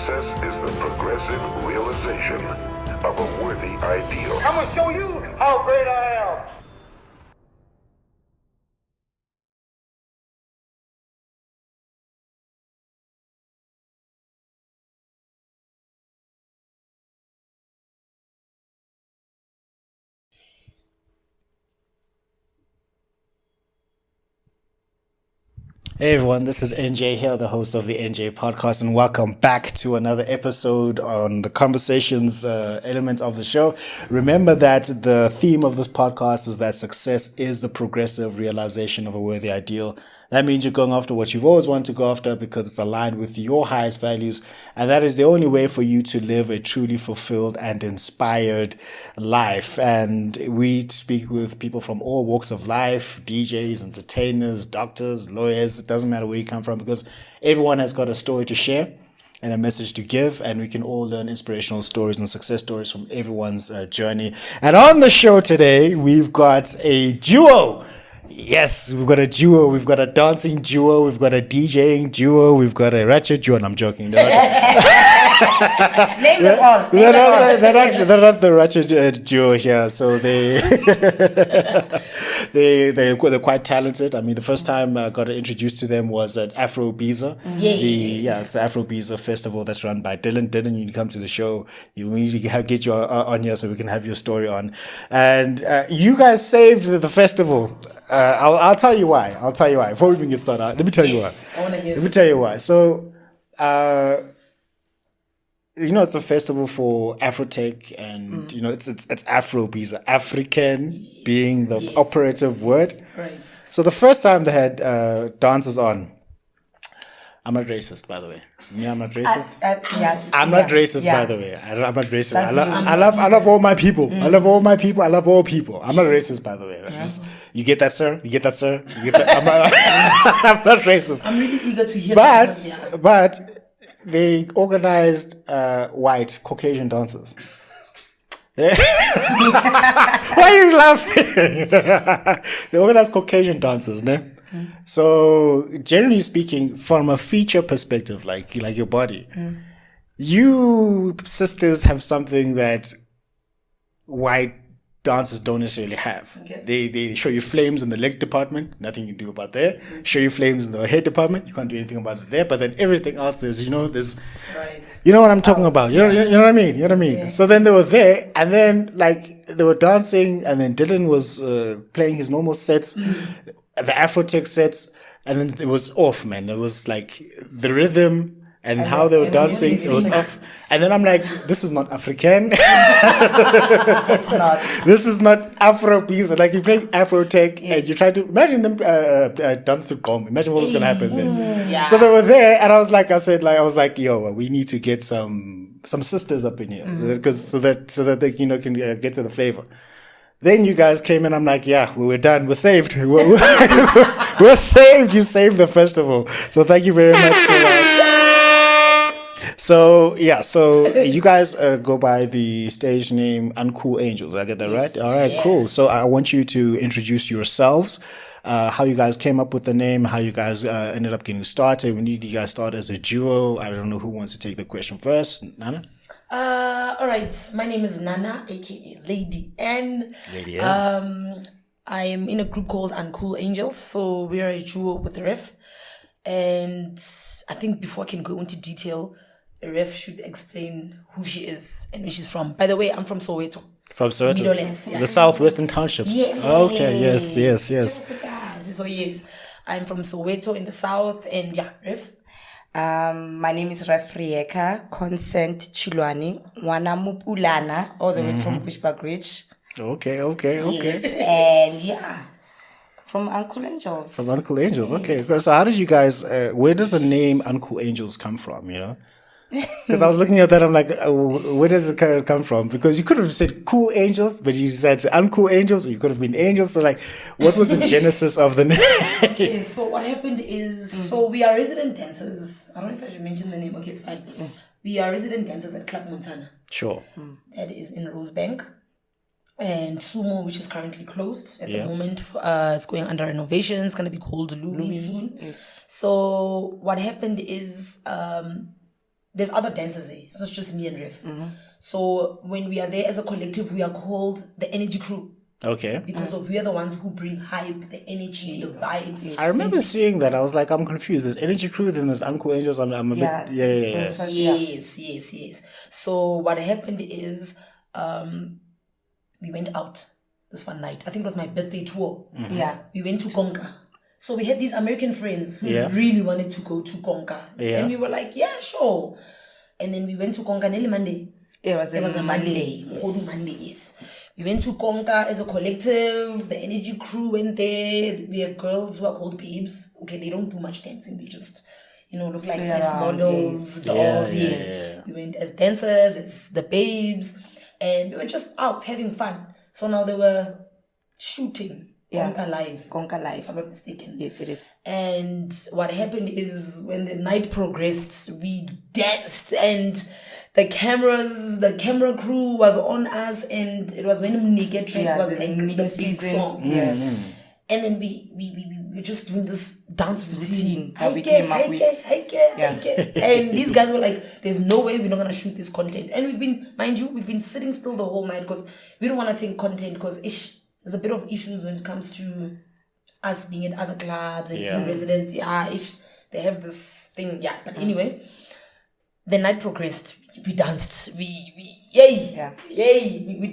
Success is the progressive realization of a worthy ideal. I'm gonna show you how great I am. Hey everyone, this is NJ here, the host of the NJ podcast, and welcome back to another episode on the conversations element of the show. Remember that the theme of this podcast is that success is the progressive realization of a worthy ideal. That means you're going after what you've always wanted to go after because it's aligned with your highest values, and that is the only way for you to live a truly fulfilled and inspired life. And we speak with people from all walks of life, DJs, entertainers, doctors, lawyers. It doesn't matter where you come from because everyone has got a story to share and a message to give, and we can all learn inspirational stories and success stories from everyone's journey. And on the show today, we've got a duo. Yes, we've got a duo. We've got a dancing duo. We've got a DJing duo. We've got a ratchet duo. And I'm joking. Name them all. They're not the ratchet duo here. So they're quite talented. I mean, the first time I got introduced to them was at Afrofusion. It's the Afrofusion festival that's run by Dylan. Dylan, you come to the show. We need to get you on here so we can have your story on. And you guys saved the festival. I'll tell you why. Before we even get started, let me tell you why. Let me tell you why. So, it's a festival for Afrotech, and it's Afrofusion, African being the operative word. Right. So the first time they had dancers on, I'm not racist, by the way. I'm not racist. Yes. I'm not racist, by the way. I'm not racist. I love all my people. I love all my people. I love all people. I'm not racist, by the way. You get that, sir? You get that, sir? You get that? I'm not racist. I'm really eager to hear But they organized white Caucasian dancers. Why are you laughing? They organized Caucasian dancers, no? So generally speaking, from a feature perspective, like your body, you sisters have something that white dancers don't necessarily have. Okay. They show you flames in the leg department, nothing you can do about there. Show you flames in the head department, you can't do anything about it there. But then everything else, there's right. You know what I'm talking about. You know what I mean. Yeah. So then they were there, and then they were dancing, and then Dylan was playing his normal sets, the Afrotech sets, and then it was off, man. It was like the rhythm and how they were dancing, it was off. And then I'm like, this is not African. It's not. This is not Afrofusion. Like you play Afrotech and you try to imagine them dance to Gqom. Imagine what was gonna happen then. Yeah. So they were there, and I was like, yo, we need to get some sisters up in here because so that they can get to the flavor. Then you guys came in. I'm like, yeah, we're done. We're saved. We're saved. You saved the festival. So thank you very much for that. So you guys go by the stage name Uncoolangels. Did I get that right? All right, cool. So I want you to introduce yourselves, how you guys came up with the name, how you guys ended up getting started. When did you guys start as a duo? I don't know who wants to take the question first. Nana? All right. My name is Nana, aka Lady N. Lady N. I am in a group called Uncoolangels. So we are a duo with Ref. And I think before I can go into detail, Ref should explain who she is and where she's from. By the way, I'm from Soweto. From Soweto? Midlands, The southwestern townships? Yes. Okay, yes. So yes, I'm from Soweto in the south, and Ref. My name is Rhythmic, Consent Chilwani, Wana Mupulana, all the way from Bushbuck Ridge. Okay. Yes, and from Uncoolangels. From Uncoolangels, okay. So how did you guys, where does the name Uncoolangels come from, Because I was looking at that, I'm like, where does it come from? Because you could have said cool angels, but you said uncool angels, or you could have been angels. So what was the genesis of the name? Okay, so what happened is, so we are resident dancers. I don't know if I should mention the name. Okay, it's fine. We are resident dancers at Club Montana. Sure. That is in Rosebank. And Sumo, which is currently closed at the moment, it's going under renovation. It's going to be called Louis soon. Yes. So what happened is there's other dancers there. It's not just me and Ref. So when we are there as a collective, we are called the energy crew. Okay. Because of we are the ones who bring hype, the energy, the vibes. I remember seeing that. I was like, I'm confused. There's Energy Crew, then there's Uncoolangels. I'm a bit. Yeah. Yes. So what happened is, we went out this one night. I think it was my birthday tour. Yeah. We went to Konka. So we had these American friends who Yeah. really wanted to go to Konka. Yeah. And we were like, yeah, sure. And then we went to Konka nearly Monday. It was It was a Monday. Yes. Holy Monday, yes. We went to Konka as a collective. The energy crew went there. We have girls who are called babes. Okay, they don't do much dancing. They just, look like Sway nice around, models, yes. dolls. Yeah, Yes. yeah. We went as dancers, as the babes. And we were just out having fun. So now they were shooting Konka Live. Konka If Live. I'm not mistaken. Yes, it is. And what happened is when the night progressed, we danced and the camera crew was on us, and it was when Mnike track was the like Mnike the big season. song. Yeah. And then we were just doing this dance routine that we came up with. And these guys were like, there's no way we're not going to shoot this content. And we've been sitting still the whole night because we don't want to take content because there's a bit of issues when it comes to us being in other clubs and being residents. They have this thing. But anyway, the night progressed. We danced. We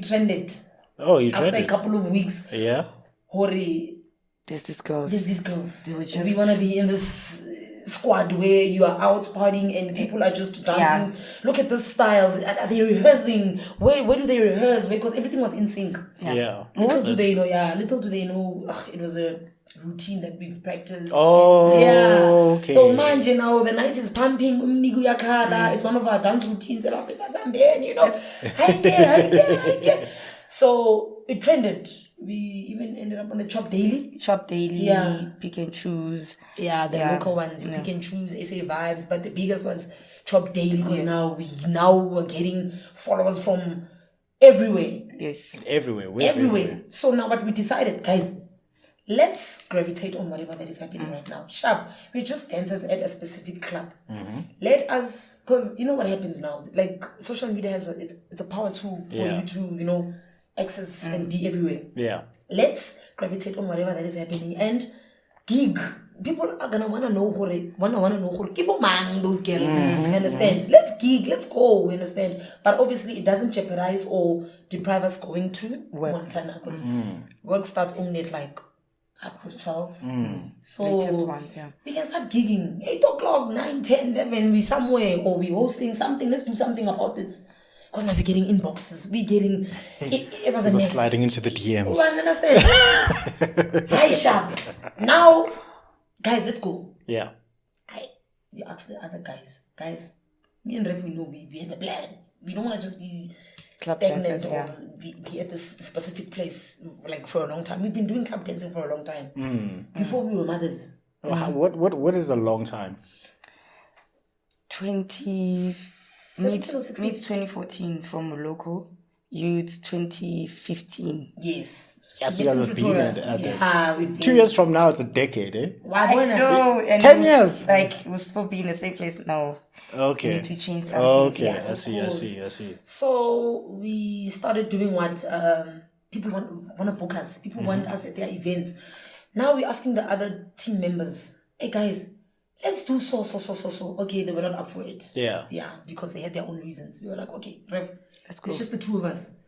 trended. Oh, you After tried a couple of weeks, Yeah. Hori, There's these girls. there's these girls. They were We just- want to be in this squad where you are out partying and people are just dancing. Look at this style. Are they rehearsing? Where do they rehearse? Because everything was in sync. Yeah. What Little was do it? they know, little do they know, it was a routine that we've practiced. Oh, And, okay. So manje now, the night is pumping, umnigu yakhala. It's one of our dance routines. Haike. So it trended. We even ended up on the Chop Daily. Shop daily, Yeah. pick and choose. Yeah, the local ones. You pick and choose SA Vibes, but the biggest was Chop Daily because now we're getting followers from everywhere. Yes. Everywhere. Where's Everywhere. So now what we decided, guys, let's gravitate on whatever that is happening right now. Sharp. We're just dancers at a specific club. Let us, because you know what happens now. Like social media it's a power tool for Yeah. you to access and be everywhere. Yeah. Let's gravitate on whatever that is happening and gig. People are gonna wanna know keep among those girls. You understand? Let's gig, let's go, you understand? But obviously it doesn't jeopardize or deprive us going to Montana because work starts only at like 12:30. So Latest one, yeah. we can start gigging 8:00, 9, 10, 11. We somewhere or we hosting something. Let's do something about this. Because now we're getting inboxes. We're getting it was a People mess. sliding into the DMs. You understand? Hi, Sharp. Now, guys, let's go. Yeah. We asked the other guys, me and Ref, we know we had a plan. We don't want to just be Club stagnant dancers, or yeah. be at this specific place like for a long time. We've been doing club dancing for a long time. Before we were mothers. What is a long time? 20 17 or 16. mid 2014 from local youth 2015. Yes. Yeah, so you guys have been at this. Yeah, we've been. 2 years from now, it's a decade, eh? Why I wouldn't know, and 10 it was years. like we'll still be in the same place now. Okay. We need to change something. Okay, Yeah. I see. So we started doing what people want to book us. People want us at their events. Now we're asking the other team members, hey guys, let's do so. Okay, they were not up for it. Yeah. Yeah, because they had their own reasons. We were like, okay, Rev, Let's go. it's just the two of us.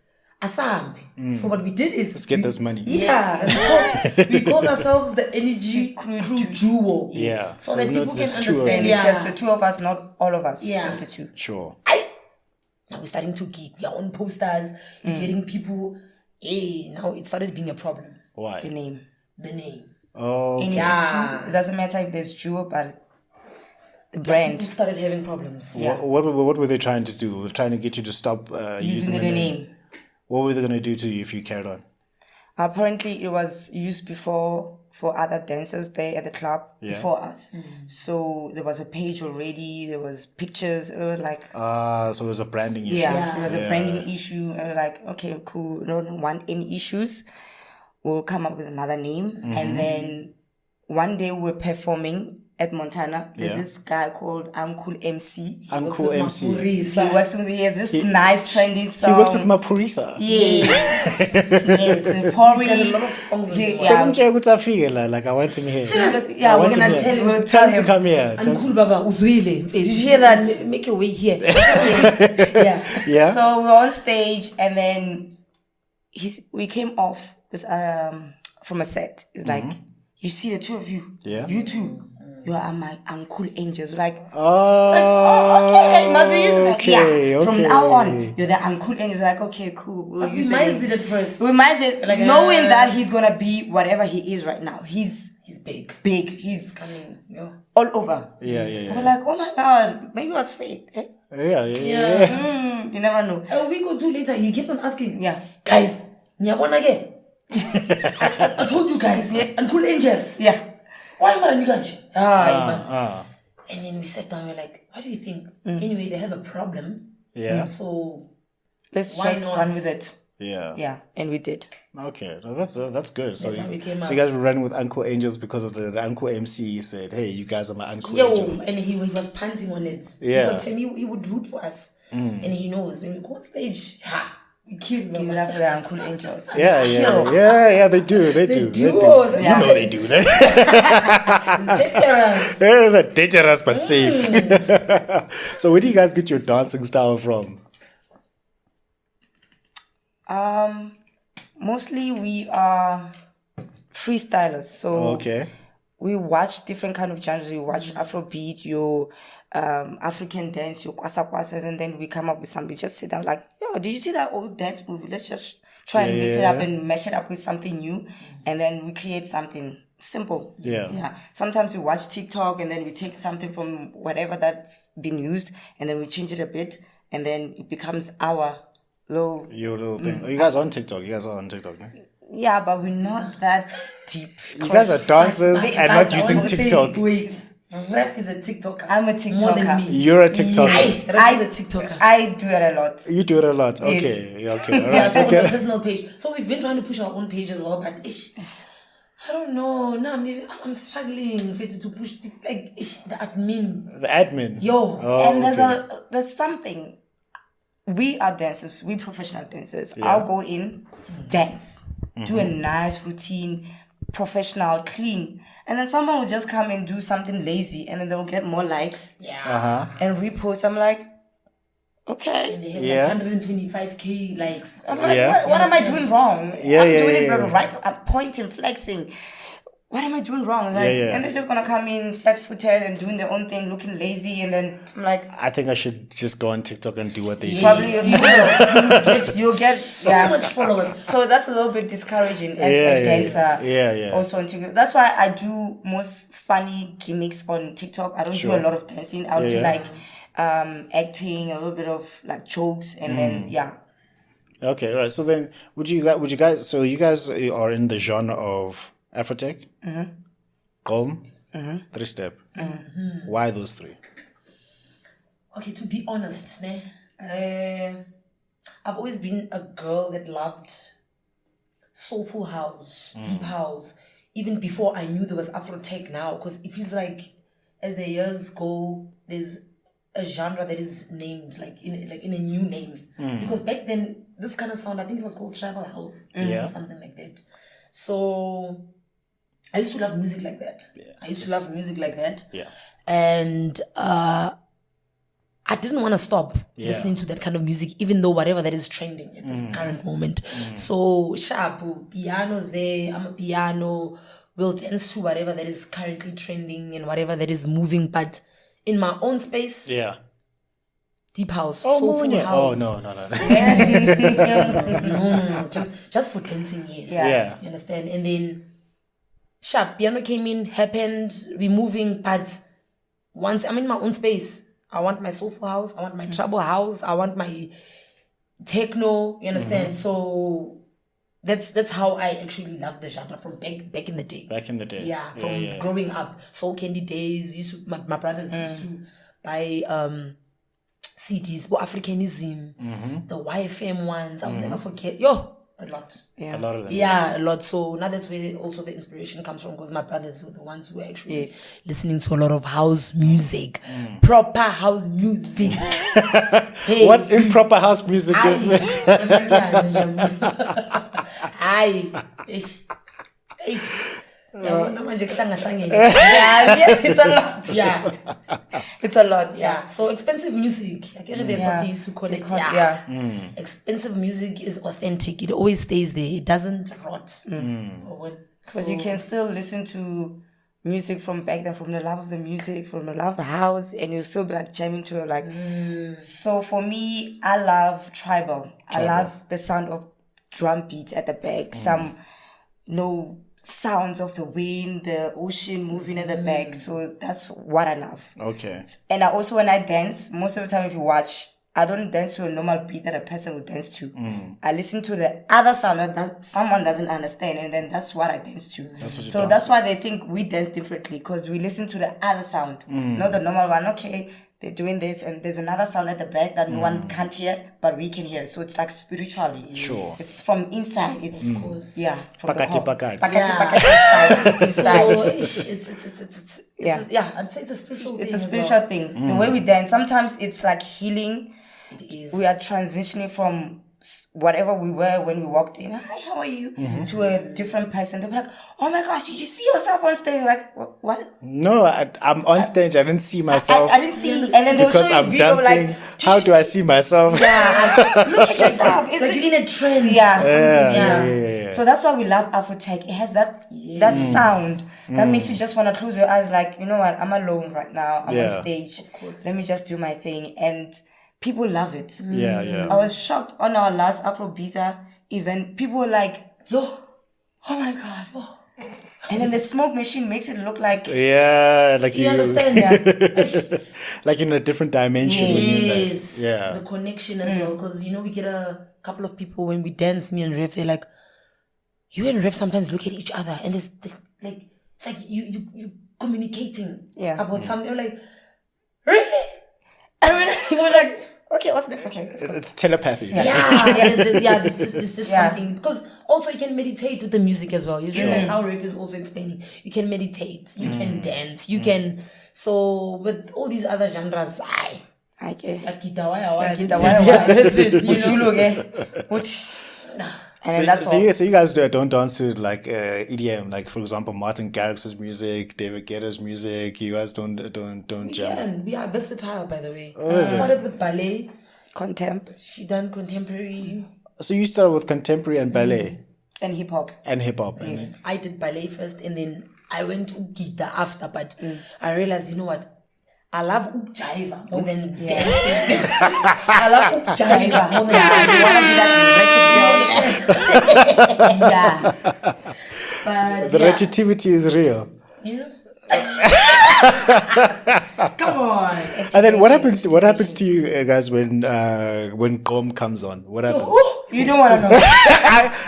Asambe. So what we did is Let's get this money. Yeah, we called ourselves the Energy Crew Duo. Yeah. So that we know people it's can just two of understand. you. It's Yeah. just the two of us, not all of us. Yeah. Just the two. Sure. Now we're starting to gig. We are on posters. We're getting people. Hey, now it started being a problem. Why? The name. The name. Oh, Energy Yeah. Crew. It doesn't matter if there's Jewel, but the brand. People started having problems. Yeah. what were they trying to do? Trying to get you to stop Using using the name. What were they going to do to you if you carried on? Apparently, it was used before for other dancers there at the club before us. So there was a page already. There was pictures. It was like, So it was a branding issue. yeah, it was a branding issue. And we're like, okay, cool. We don't want any issues. We'll come up with another name. And then one day we were performing at Montana. There's Yeah. this guy called Uncool MC. Uncool MC. He works with, he has this nice trendy song. He works with Mapurisa. Yes. He's got a lot of songs in his Tell him to feel like I want him here. Yeah, I we're want gonna him tell here. him. We'll Tell tell him to him. come here. Tell him- Uncool Baba Uzwile. Did you hear that? Make your way here. Yeah. Yeah. So we're on stage, and then we came off this from a set. It's like, you see the two of you. Yeah. You two. You are my Uncoolangels. Like, Oh, okay, must we use it? Like, yeah. From okay. now on, you're the Uncoolangels. Like, okay, cool. We'll We use might did it. it first. We might say, Like, knowing that he's gonna be whatever he is right now. He's big. big. He's Coming. Yeah. all over. Yeah. We're like, oh my god, maybe it was fate. Eh? Yeah. You never know. A week or two later, he kept on asking, Yeah. guys, nyabona again. I told you guys, yeah, Uncoolangels. Yeah. Why am I Niganje? Ah. And then we sat down, we're like, what do you think? Anyway, they have a problem. Yeah. So Let's Why just not? run with it. Yeah. Yeah, and we did. Okay, no, that's good. So, That's how we came so up. you guys were running with Uncoolangels because of the Uncool MC said, "Hey, you guys are my yo, Uncoolangels." and he was panting on it. Yeah. Because he would root for us. And he knows when we go on stage, we kill Give them. it up for the Uncoolangels. Yeah. They do. do. You Yeah. know they do. That. It's dangerous. It's a dangerous but safe. So where do you guys get your dancing style from? Mostly we are freestylers. So Okay. we watch different kind of genres. We watch Afrobeat, your African dance, your kwasa kwasas, and then we come up with something. We just sit down like, yo, do you see that old dance movie? Let's just try and mix it up and mash it up with something new, and then we create something simple. Yeah. Sometimes we watch TikTok, and then we take something from whatever that's been used, and then we change it a bit, and then it becomes our little. Your little thing. Oh, you guys are on TikTok. You guys are on TikTok. No? Yeah, but we're not that deep. You guys are dancers and not using TikTok. Wait, rap is a TikToker. I'm a More than TikToker. me. You're a TikToker. Rap is a TikToker. I do that a lot. You do it a lot. Yes. Okay. Yeah, okay. All Yeah, right. so on the Okay. personal page. So we've been trying to push our own page as well, but I don't know. Now maybe I'm struggling to push like the admin. The admin. Yo. Oh, And okay. there's something. We are dancers. We professional dancers. Yeah. I'll go in, dance, do a nice routine, professional, clean, and then someone will just come and do something lazy, and then they'll get more likes Yeah. and repost. I'm like, okay. And they have Yeah. like 125k likes. I'm like, Yeah. what am I doing wrong? Yeah, I'm yeah, doing it yeah. right. I'm pointing, flexing. What am I doing wrong? Like, Yeah. And they're just gonna come in flat-footed and doing their own thing, looking lazy, and then I'm like, I think I should just go on TikTok and do what they do. probably you will. You'll get So much followers. So that's a little bit discouraging as Yeah, a dancer. yeah. Also on TikTok. That's why I do most funny gimmicks on TikTok. I don't do a lot of dancing. I'll do like acting, a little bit of like jokes, and then Okay, right. So then, would you guys? So you guys are in the genre of Afrotech, Gqom, 3-step. Why those three? Okay, to be honest, I've always been a girl that loved soulful house, deep house, even before I knew there was Afrotech now, because it feels like as the years go, there's a genre that is named like in a new name. Because back then, this kind of sound, I think it was called tribal house, Yeah. something like that. So I used to love music like that. Yeah. And I didn't want to stop listening to that kind of music, even though whatever that is trending at this current moment. So sharp, piano's there, I'm a piano, we'll dance to whatever that is currently trending and whatever that is moving, but in my own space, Yeah. deep house, Oh, soulful Monya. house. Oh no. No, just for dancing, yes. Yeah. You understand? And then sharp, piano came in, happened, we moving, but once I'm in my own space, I want my soulful house, I want my trouble house, I want my techno, you understand? So that's how I actually love the genre from back in the day. Back in the day. Yeah, from growing up. Soul Candy days, we used to, my brothers used to buy CDs, Africanism, the YFM ones, I'll never forget. Yo, A lot. Yeah. A lot of them. Yeah, a lot. So now that's where also the inspiration comes from, because my brothers were the ones who were actually listening to a lot of house music, proper house music. Hey, What's improper house music? It's a lot. Yeah, It's a lot. yeah. So expensive music, I guess that's what they used to call it. Yeah. Expensive music is authentic. It always stays there. It doesn't rot. Because you can still listen to music from back then, from the love of the music, from the love of the house, and you'll still be like jamming to it. Like, so for me, I love tribal. I love the sound of drum beats at the back. Some, sounds of the wind, the ocean moving at the back. So that's what I love. Okay. And I also, when I dance, most of the time if you watch, I don't dance to a normal beat that a person would dance to. I listen to the other sound that someone doesn't understand, and then that's what I dance to. That's why they think we dance differently, because we listen to the other sound, not the normal one. Okay, they're doing this, and there's another sound at the back that no one can't hear, but we can hear. So it's like spiritually. Sure. It's from inside. It's from Pakati, the heart. pakati. Pakati, inside. So I'd say it's a spiritual thing. It's a spiritual thing. The way we dance, sometimes it's like healing. It is. We are transitioning from whatever we were when we walked in. Hi, how are you? To a different person. They'll be like, oh my gosh, did you see yourself on stage? You're like, what? No, I'm on stage. I didn't see myself. I didn't see. And then they'll because show you a I'm video dancing. like, How do I see myself? yeah, look at yourself. It's like you're in a trend. Yeah. So that's why we love Afrotech. It has that sound that makes you just want to close your eyes. Like, you know what? I'm alone right now. I'm on stage. Let me just do my thing. And people love it. Yeah. I was shocked on our last Afrobeat event. People were like, yo, oh my God. And then the smoke machine makes it look like... Yeah, like You understand? like in a different dimension. when you're in that. Yes. Yeah. The connection as well. Because, we get a couple of people when we dance, me and Ref, they're like, you and Ref sometimes look at each other and it's like you communicating about something. You're like, really? And we're like, okay, what's next? Okay, let's go. It's telepathy. There's just something. Because also you can meditate with the music as well. You see like how Ref is also explaining. You can meditate, you can dance, you can... So with all these other genres, I guess. that's it, And that's all. So you guys don't dance to like EDM, like for example Martin Garrix's music, David Guetta's music. You guys don't jam. We are versatile, by the way. is it? Started with ballet. Contemp She done contemporary. So you started with contemporary and ballet and hip hop. and hip hop. I did ballet first, and then I went to guitar after. But I realized, you know what? I love jiva more than dancing. I love jiva more than dancing. But The repetitivity is real. you know. Come on. And then what happens to you guys when Gqom comes on? What happens? You don't want to know.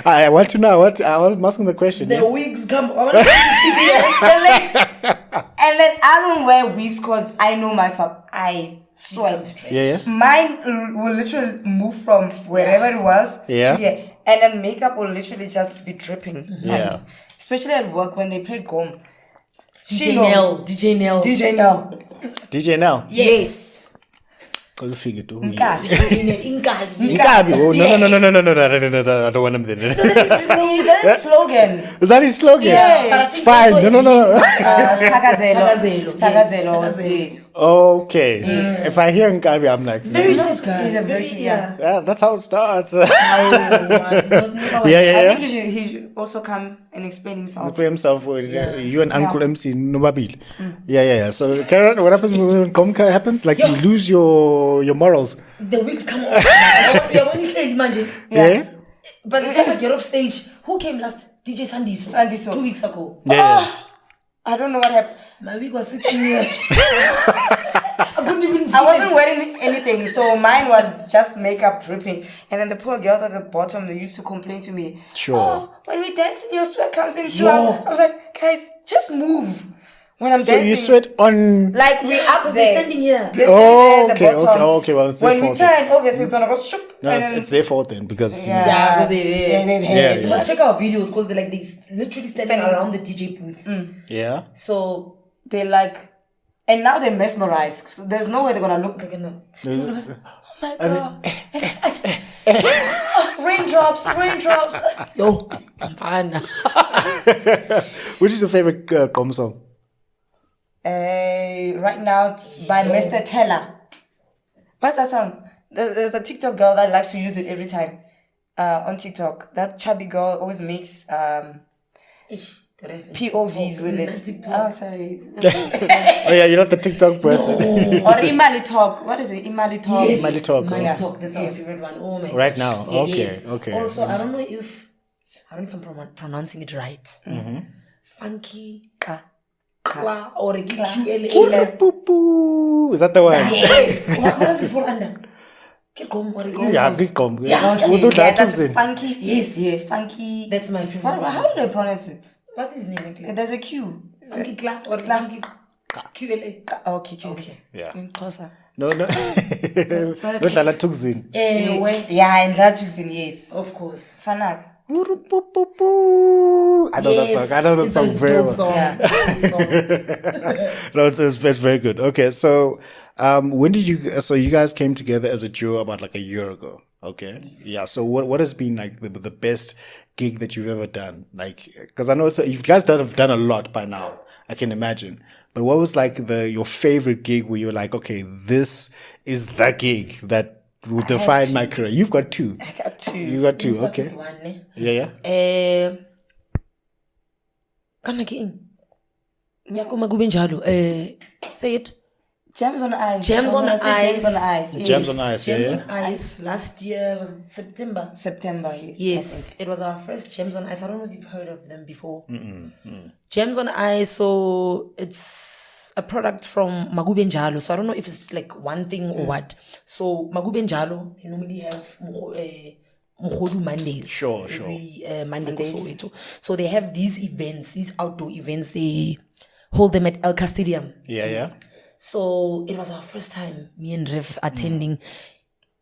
I want to know. I'm asking the question. The wigs come on. And then I don't wear weaves because I know myself. I sweat. Yeah. Mine will literally move from wherever it was to here. And then makeup will literally just be dripping. Yeah. Like, especially at work when they played Gqom. DJ Nell. DJ now. Yes. Inkabi. Oh, no. I don't want him there. That's slogan. Is that his slogan? Yes. It's fine. No. Stakazelo. Yes. Okay. If I hear Nkabi, I'm like, Very nice guy. He's a very yeah, that's how it starts. I think he should also come and explain himself. Play himself. You and Uncle MC Nobabil. Yeah. So, Karen, what happens when Gqom happens? Like you lose your morals. The wigs come off. When you say imagine. Yeah. But the time I get off stage, who came last? DJ Sandiso. 2 weeks ago. Yeah. I don't know what happened. My wig was sitting here. I couldn't even feel I wasn't it. wearing anything, so mine was just makeup dripping. And then the poor girls at the bottom, they used to complain to me. Sure. Oh, when we dance, your sweat comes in too. I was like, guys, just move. When I'm So dancing, you sweat on. like we up They're there. standing here. They're Oh, standing there at the okay, bottom. okay. Well, it's their When we fault. Then. turn, obviously it's gonna go shoop. No, and then, it's their fault then because. yeah, Yeah, because they- Yeah, You yeah. must check our videos because they're like they literally standing around the DJ booth. Yeah. So they like, and now they're mesmerized. So there's no way they're gonna look. they're gonna Oh my god! raindrops. yo, I'm fine. Which is your favorite Gqom song? Right now it's by Mr. Teller. What's that song? There's a TikTok girl that likes to use it every time on TikTok. That chubby girl always makes POVs with it. Oh, sorry. Oh yeah, you're not the TikTok person. Or Imali Talk. What is it? Imali Talk. Yes, Imali Talk, Imali yeah. Talk. That's our favorite one. Oh my. Right now, Yeah, okay, yes. okay. Also, I don't know if I'm pronouncing it right. Funky Kwa or QLA. Poo-poo. Is that the one? What does it fall under? Gqom or Gqom? Yeah, Gqom. Okay, Ududla yeah, that's Tuxin. funky. Yes. Yeah, funky. That's my favorite one. How do they pronounce it? What is his name? Actually? There's a Q. Funky Kla or Funky QLA? Okay. Yeah. Closer. No. Ududla Tuxin. Yeah, and that is in yes. Of course. Fanak. I know that song. I know that It's song a very dope well. song. Dope song. No, it's very good. Okay, so when did you? So you guys came together as a duo about like a year ago. Okay, yeah. So what has been like the best gig that you've ever done? Like, because I know you guys have done a lot by now. I can imagine. But what was like your favorite gig where you're like, okay, this is the gig that will define my career? You've got two. I got two. You got two. Start Okay. with one, eh? Yeah. Kana ke Yako magube njalo. Say it. Gems on Ice. Gems on I was gonna say Ice. Gems on Ice. Yes. Gems on Ice. Gems Yeah. on Ice. Last year was it September. September. Yes. Yes, it was our first Gems on Ice. I don't know if you've heard of them before. Gems on Ice, so it's a product from Magube Njalo. So I don't know if it's like one thing or what. So Magube Njalo, they normally have Mukhodu Mondays. Sure. Every Monday ko Soweto. So they have these events, these outdoor events. They hold them at Elka Stadium. Yeah. So it was our first time, me and Rev attending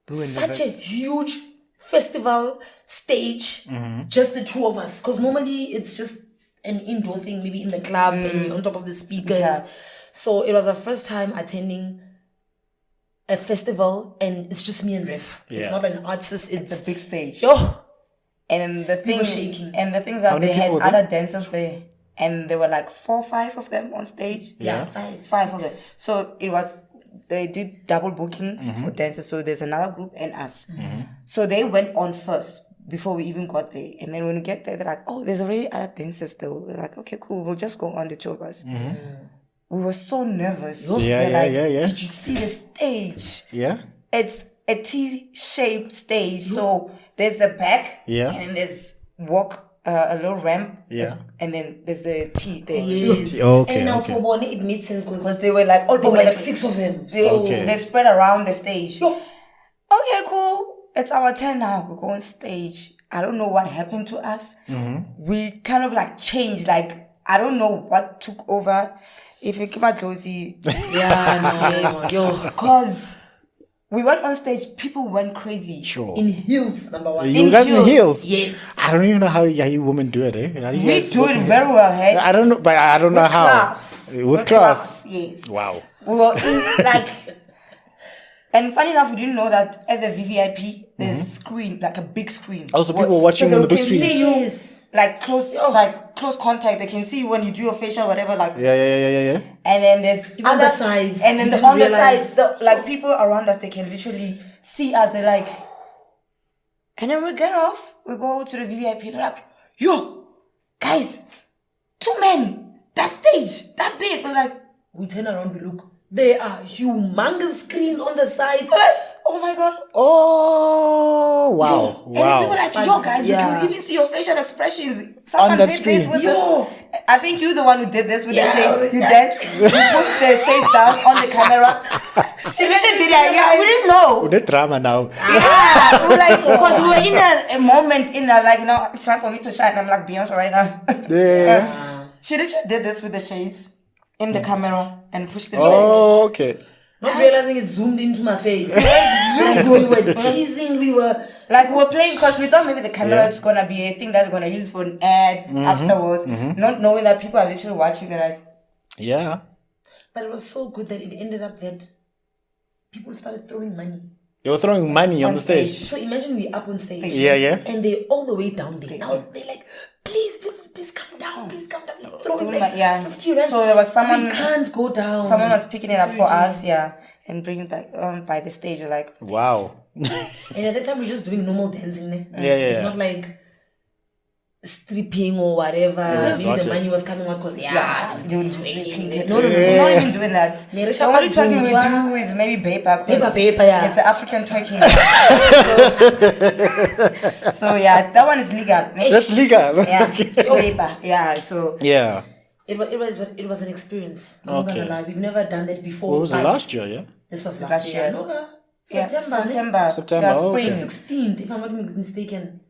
such a huge festival stage, just the two of us. Because normally it's just an indoor thing, maybe in the club and on top of the speakers. Yeah. So it was our first time attending a festival and it's just me and Rev. Yeah. It's not an artist, It's it's a big stage. yo. And the thing, were shaking. and the things How that many they had people were other there? dancers there, and there were like 4 or 5 of them on stage. Yeah, Five of them. So they did double bookings for dancers. So there's another group and us. So they went on first before we even got there. And then when we get there, they're like, oh, there's already other dancers though. We're like, okay, cool. We'll just go on the two of us. We were so nervous. We're like, Yeah. Did you see the stage? Yeah. It's a T-shaped stage. So there's the back. Yeah. And there's a little ramp. Yeah. And then there's the T there. Yes. Okay, And now okay. for Bonnie, it made sense because They were like, there were like 6 of them. They, So Okay. they spread around the stage. Okay, cool. It's our turn now. We're going stage. I don't know what happened to us. We kind of like changed. Like, I don't know what took over. If you keep my closey, yeah, yo. because we went on stage, people went crazy. Sure. In heels, number one. You guys in heels? Yes. I don't even know how you women do it, eh? How do you We guys do work it with very well, hey? I don't know, but I don't know With how. class. With class. Yes. Wow. We were in, like, and funny enough, we didn't know that at the VVIP, there's a screen, like a big screen. Also, people watching on the big they screen. can see you, Yes. like close contact. They can see you when you do your facial, whatever. Like, Yeah. and then there's Even the sides, and then you on the didn't realize. sides, like people around us, they can literally see us. They're like, and then we get off, we go to the VVIP. They're like, yo, guys, 2 men, that stage, that big. We're like, We turn around, we look. There are humongous screens on the sides. oh my god. Oh, wow. And then people are like, yo, guys, Yeah. we can even see your facial expressions. On Someone that did screen. this with Yo. I think you're the one who did this with Yeah. the shades. You danced. You pushed the shades down on the camera. She literally did that. Yeah, we didn't know. The drama now. Yeah, we like, because we were in a moment in like, no, it's time for me to shine. I'm like Beyonce right now. Yeah. She literally did this with the shades. in the camera and push the Oh, okay. Not realizing it zoomed into my face. We were teasing, we were playing because we thought maybe the camera is gonna be a thing that we're gonna use for an ad afterwards, not knowing that people are literally watching. They're like, Yeah. But it was so good that it ended up that people started throwing money. They were throwing money on the stage. So imagine we're up on stage. Yeah. And they're all the way down there. Now they're like, please come down, please come down. They're throwing like 50 rand. So there was someone. We can't go down. Someone was picking it up for us, and bringing it back by the stage. You're like, Wow. And at that time we're just doing normal dancing. Yeah. It's not like stripping or whatever. Maybe the money was coming out because you're no, not even doing that. The only twerking we do is maybe paper. Paper, yeah. It's the African twerking. So yeah, that one is legal. That's legal. Yeah, paper. Yeah, so Yeah. It was an experience. I'm not Okay. gonna lie. We've never done that before. What was it but last year? Yeah. This was Last last year. year. Okay. yeah, September. September, Yeah, okay. spring. 16th, if I'm not mistaken.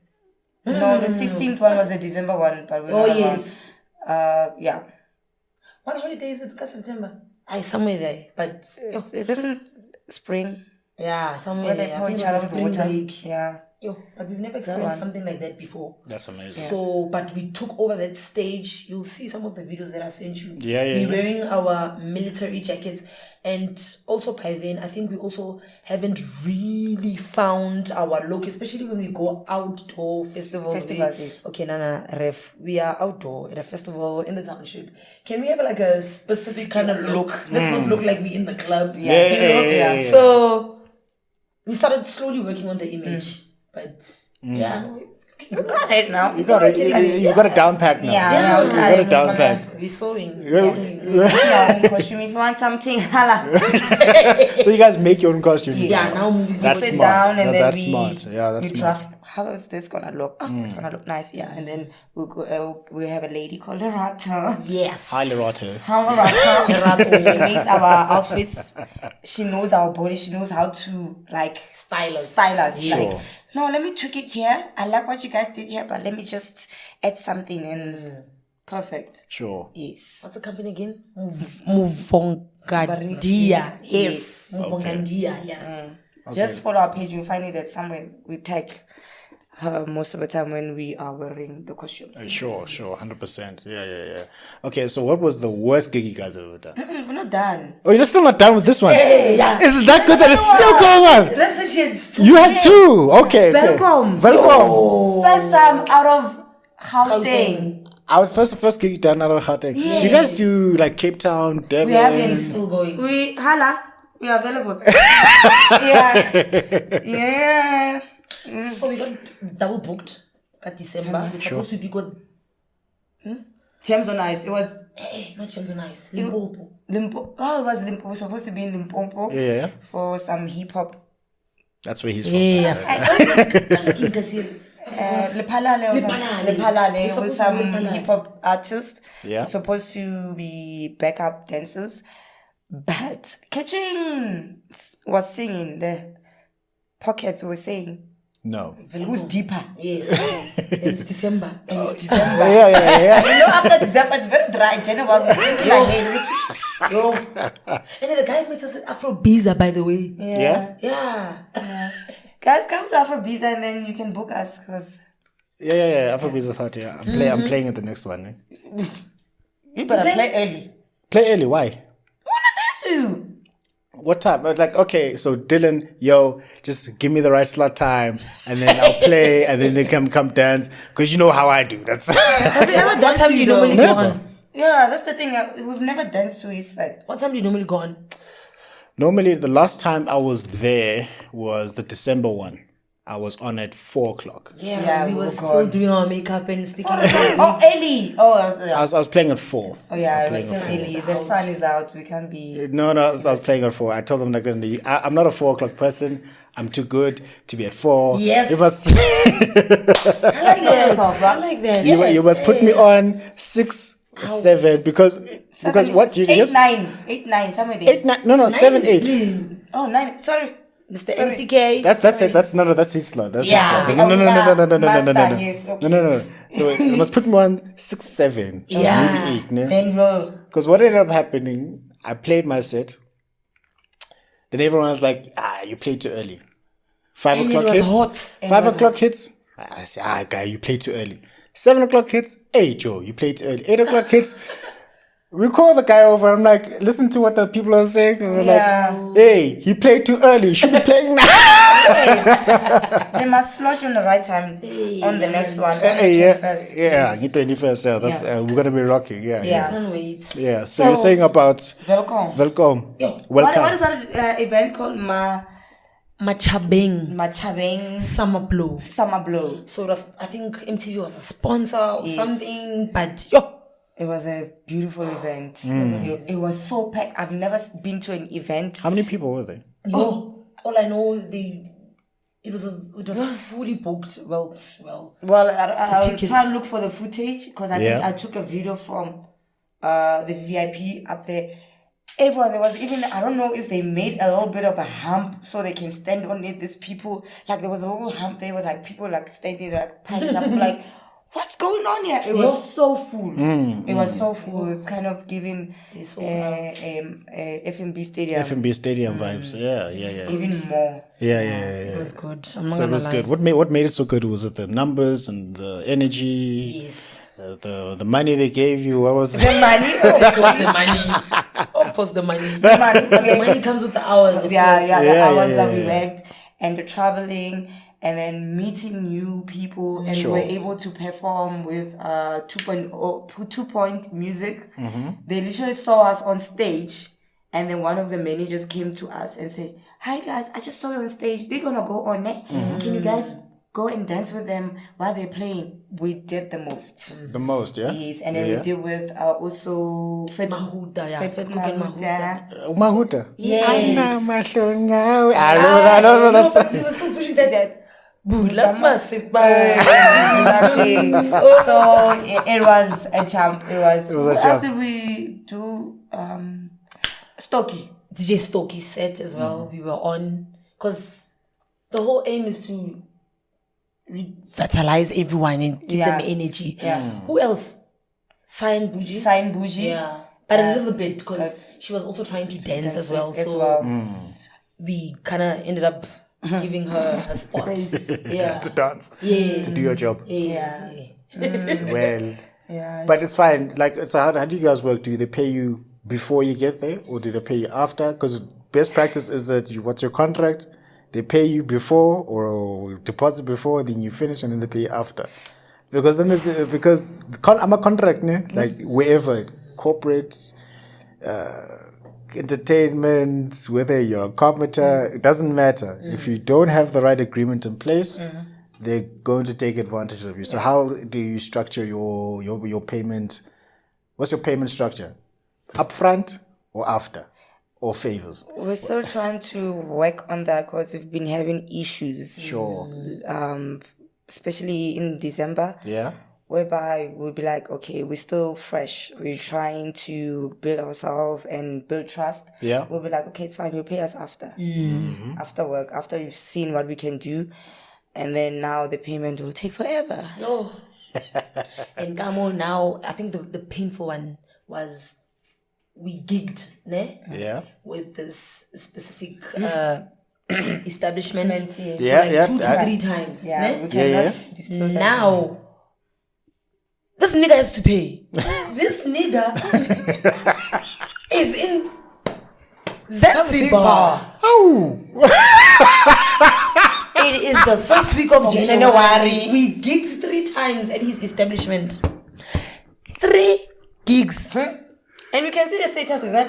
No, the 16th one was the December one, but we Oh never- yes. Yeah. What holiday is it? It's September. Somewhere there, but Is it in spring? yeah, somewhere Where they there. I pour think each it was other a with spring water. break. Yeah. But we've never experienced something like that before. That's amazing. So, but we took over that stage. You'll see some of the videos that I sent you. Yeah. We're wearing our military jackets. And also by then, I think we also haven't really found our look, especially when we go outdoor festivals. Okay, Nana, Ref, we are outdoor at a festival in the township. Can we have like a specific kind of look? Let's not look like we're in the club. Yeah. So we started slowly working on the image. But yeah, You got it now. You got it. You got it down packed now. Yeah, you got it down packed. we're sewing. Costume. If you want something, holla. So you guys make your own costumes. Yeah, now moving That's Sit smart. down and then That's we- smart. Yeah, that's we smart. draft. How is this gonna look? Oh, it's gonna look nice. Yeah, and then we'll go. We have a lady called Lorata. Yes. Hi, Lerato. She makes our outfits. She knows our body. She knows how to style us. Yes. Like, no, let me tweak it here. I like what you guys did here, but let me just add something in. Perfect. Sure. Yes. What's the company again? Muvongadia. Yes. Muvongadia, yeah. Just follow our page. You'll find it that somewhere we tag her most of the time when we are wearing the costumes. Sure. 100%. Yeah. Okay, so what was the worst gig you guys have ever done? We're not done. Oh, you're still not done with this one? Yeah. Is it that good that it's still going on? That's a chance. You had two. Okay. Welcome. First time out of Gauteng. Our first gig done out of Gauteng. Do you guys do like Cape Town, Durban? We haven't. Still going. We are available. Yeah. So we got double booked at December. We're supposed to be good. Gems on Ice. It was Not Gems on Ice. Limpopo. Limpopo. Oh, it was Limpopo. We're supposed to be in Limpopo. Yeah. For some hip hop. That's where he's from. Yeah. Lepalale We're supposed with to some be Lepalale. hip hop artists. Yeah. Supposed to be backup dancers. But Catching was singing. The Pockets were saying, No. who's deeper? Yes. And it's December. And it's December. Yeah. You know, after December, it's very dry. January, we're drinking again. Yo. And then the guy makes us Afrobiza, by the way. Yeah? Yeah. Guys, come to Afrobiza and then you can book us because Yeah. Afrobeats is hot, yeah. I'm playing at the next one. Eh? you better play early. Play early, why? We wanna dance to you. What time? Like, okay, so Dylan, just give me the right slot time, and then I'll play, and then they come dance, because you know how I do. That's Have you ever What danced time to do you though? normally go Never. on? Yeah, that's the thing. We've never danced to East Side. What time do you normally go on? Normally, the last time I was there was the December one. I was on at 4:00. Yeah, we were oh still God. doing our makeup and sticking. Oh, early. Oh, I was playing at 4. oh yeah, I'm it playing was at still 4. early. The sun is out. We can't be. No, I was playing at 4. I told them like, I'm not a 4:00 person. I'm too good to be at 4. Yes. It was. I like that. You must put me on 6, 7 because what you 8, just 9, 8, 9, somewhere there. 8, 9, no 7, 8. Oh, 9. Sorry. Mr. MCK. That's it. That's his slot. That's Yeah. his slot. No. Master, yes, okay. No. So it must put me on 6, 7, Yeah. maybe 8. Ne? Then roll. Because what ended up happening, I played my set. Then everyone was like, you played too early. 5 And o'clock it was hits. hot. 5 o'clock hits. I say, guy, you played too early. 7 o'clock hits. Hey, Joe, you played too early. 8 o'clock hits. We call the guy over. I'm like, listen to what the people are saying. And they're like, hey, he played too early. He should be playing now. They must slot you on the right time on the next one. Yeah, yeah, 21st. Yeah, that's we're gonna be rocking. Yeah. I can't wait. Yeah. So you're saying about Welcome. welcome. What is that event called? Machabeng. Machabeng Summer Blow. Summer Blow. So that's, I think MTV was a sponsor or something, but yo. It was a beautiful event. It was so packed. I've never been to an event. How many people were there? All I know, it was fully booked. Well, I'll tickets. try and look for the footage because I think I took a video from the VIP up there. Everyone, there was even, I don't know if they made a little bit of a hump so they can stand on it. These people, like there was a little hump there with like people like standing like piling up. I'm like, what's going on here? It was so full. It was so full. It's kind of giving FNB Stadium. FNB Stadium vibes. Yeah. Even more. Yeah. it was good. I'm not So it gonna was lie. good. What made it so good was it the numbers and the energy, Yes. the money they gave you. What was The money. The money. Of course, the money. But the money comes with the hours. Of The course. hours that we worked and the traveling and then meeting new people and we were able to perform with 2-point music. They literally saw us on stage and then one of the managers came to us and said, hi guys, I just saw you on stage. They're gonna go on there. Can you guys go and dance with them while they're playing? We did the most. the most? Yeah. Yes, and then we did with also Mahuta, yeah. Fet Fet Cook and Mahuta. Mahuta. Yes. I remember that. But he was still pushing that. Bula Masipa. So it was a jump. It was a what jump. else did we do? Stokey. DJ Stokey set as well. We were on because the whole aim is to revitalize everyone and give them energy. Who else? Sign Bougie. Yeah, but a little bit because she was also trying to dance as well. So we kind of ended up giving her a spot. To dance. Yes. To do your job. Yeah. Well. But it's fine. Like, so how do you guys work? Do they pay you before you get there, or do they pay you after? Because best practice is that what's your contract? They pay you before or deposit before, then you finish, and then they pay you after. Because then I'm a contract, ne? Like wherever, corporate, entertainment, whether you're a carpenter, it doesn't matter. If you don't have the right agreement in place, they're going to take advantage of you. So how do you structure your payment? What's your payment structure? Upfront or after? Or favors? We're still trying to work on that because we've been having issues. Sure. Especially in December. Yeah. Whereby we'll be like, okay, we're still fresh. We're trying to build ourselves and build trust. Yeah. We'll be like, okay, it's fine. You'll pay us after. After work, after you've seen what we can do. And then now the payment will take forever. Oh. And Gqom now, I think the painful one was we gigged, ne? Yeah. With this specific establishment. Yeah. 2 to 3 times. Yeah, ne? we cannot disclose that. Now, this nigga has to pay. This nigga is in Zanzibar. Oh. It is the first week of January. We gigged 3 times at his establishment. 3 gigs. And you can see the status is that.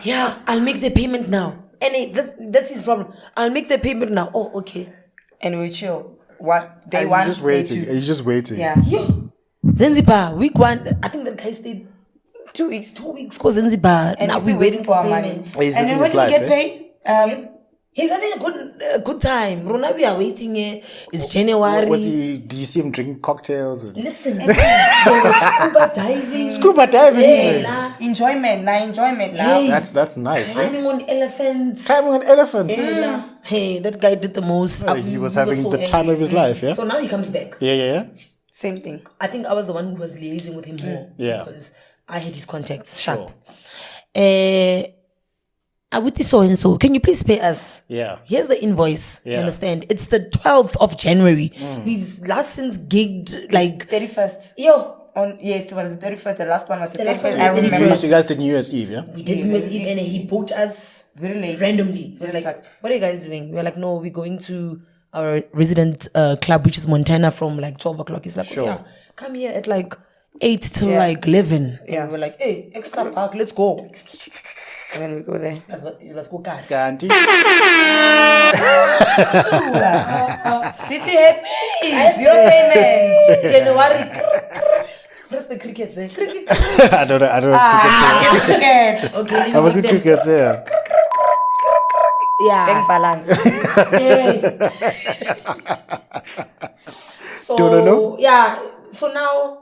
Yeah, I'll make the payment now. And that's his problem. I'll make the payment now. Oh, okay. And we chill. What day Are one? you just waiting? Day Are you just waiting? Yeah. Yo, Zanzibar, week 1. I think the guy stayed 2 weeks. 2 weeks for Zanzibar. And now we're still waiting for our money. He's And then living when his did we life, get paid? He's having a good time. Rona, we are waiting here. It's January. Do you see him drinking cocktails? And... Listen, there was scuba diving. Scuba diving. Yeah, Enjoyment now. Hey. That's nice. Climbing on elephants. Climbing on elephants. Hey, that guy did the most. He was having the time of his life, yeah? So now he comes back. Yeah. Same thing. I think I was the one who was liaising with him more. Yeah. Because I had his contacts. Sure. Sharp. With this so and so, can you please pay us? Yeah. Here's the invoice. Yeah. You understand? It's the 12th of January. We've last since gigged like 31st. yo. Yes, it was the 31st. The last one was the The last 31st. one I was the remember. 31st. So you guys did New Year's Eve, yeah? We did New Year's Eve and he booked us Very late. randomly. He was Just like, like- what are you guys doing? We were like, no, we're going to our resident club, which is Montana, from like 12 o'clock. He's like, Sure. yeah, come here at like 8 till Yeah. like 11. Yeah. And we were like, hey, extra park, let's go. And then we go there. Let's go, guys. Ganti. City happy. Your payment. January. Press the cricket there. I don't know. Yes. Okay, I wasn't cricket there. yeah. Bank balance. Yay. So Don't know. yeah. So now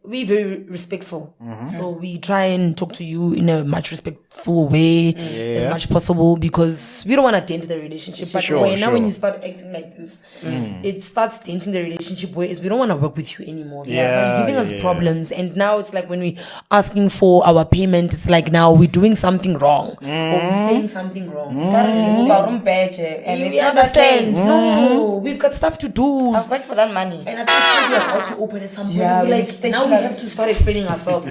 we're very respectful. So we try and talk to you in a much respectful way as much possible because we don't want to dent the relationship. But Sure, now sure. when you start acting like this, it starts denting the relationship. Whereas we don't want to work with you anymore. Yeah, You're giving us yeah. problems, and now it's like when we asking for our payment, it's like now we're doing something wrong or we're saying something wrong. It's about room badge, and You it's not the understand? case. No, we've got stuff to do. I've worked for that money. And I think we're about to open at some point. Yeah, We're we're like, now we stationary. have to start explaining ourselves.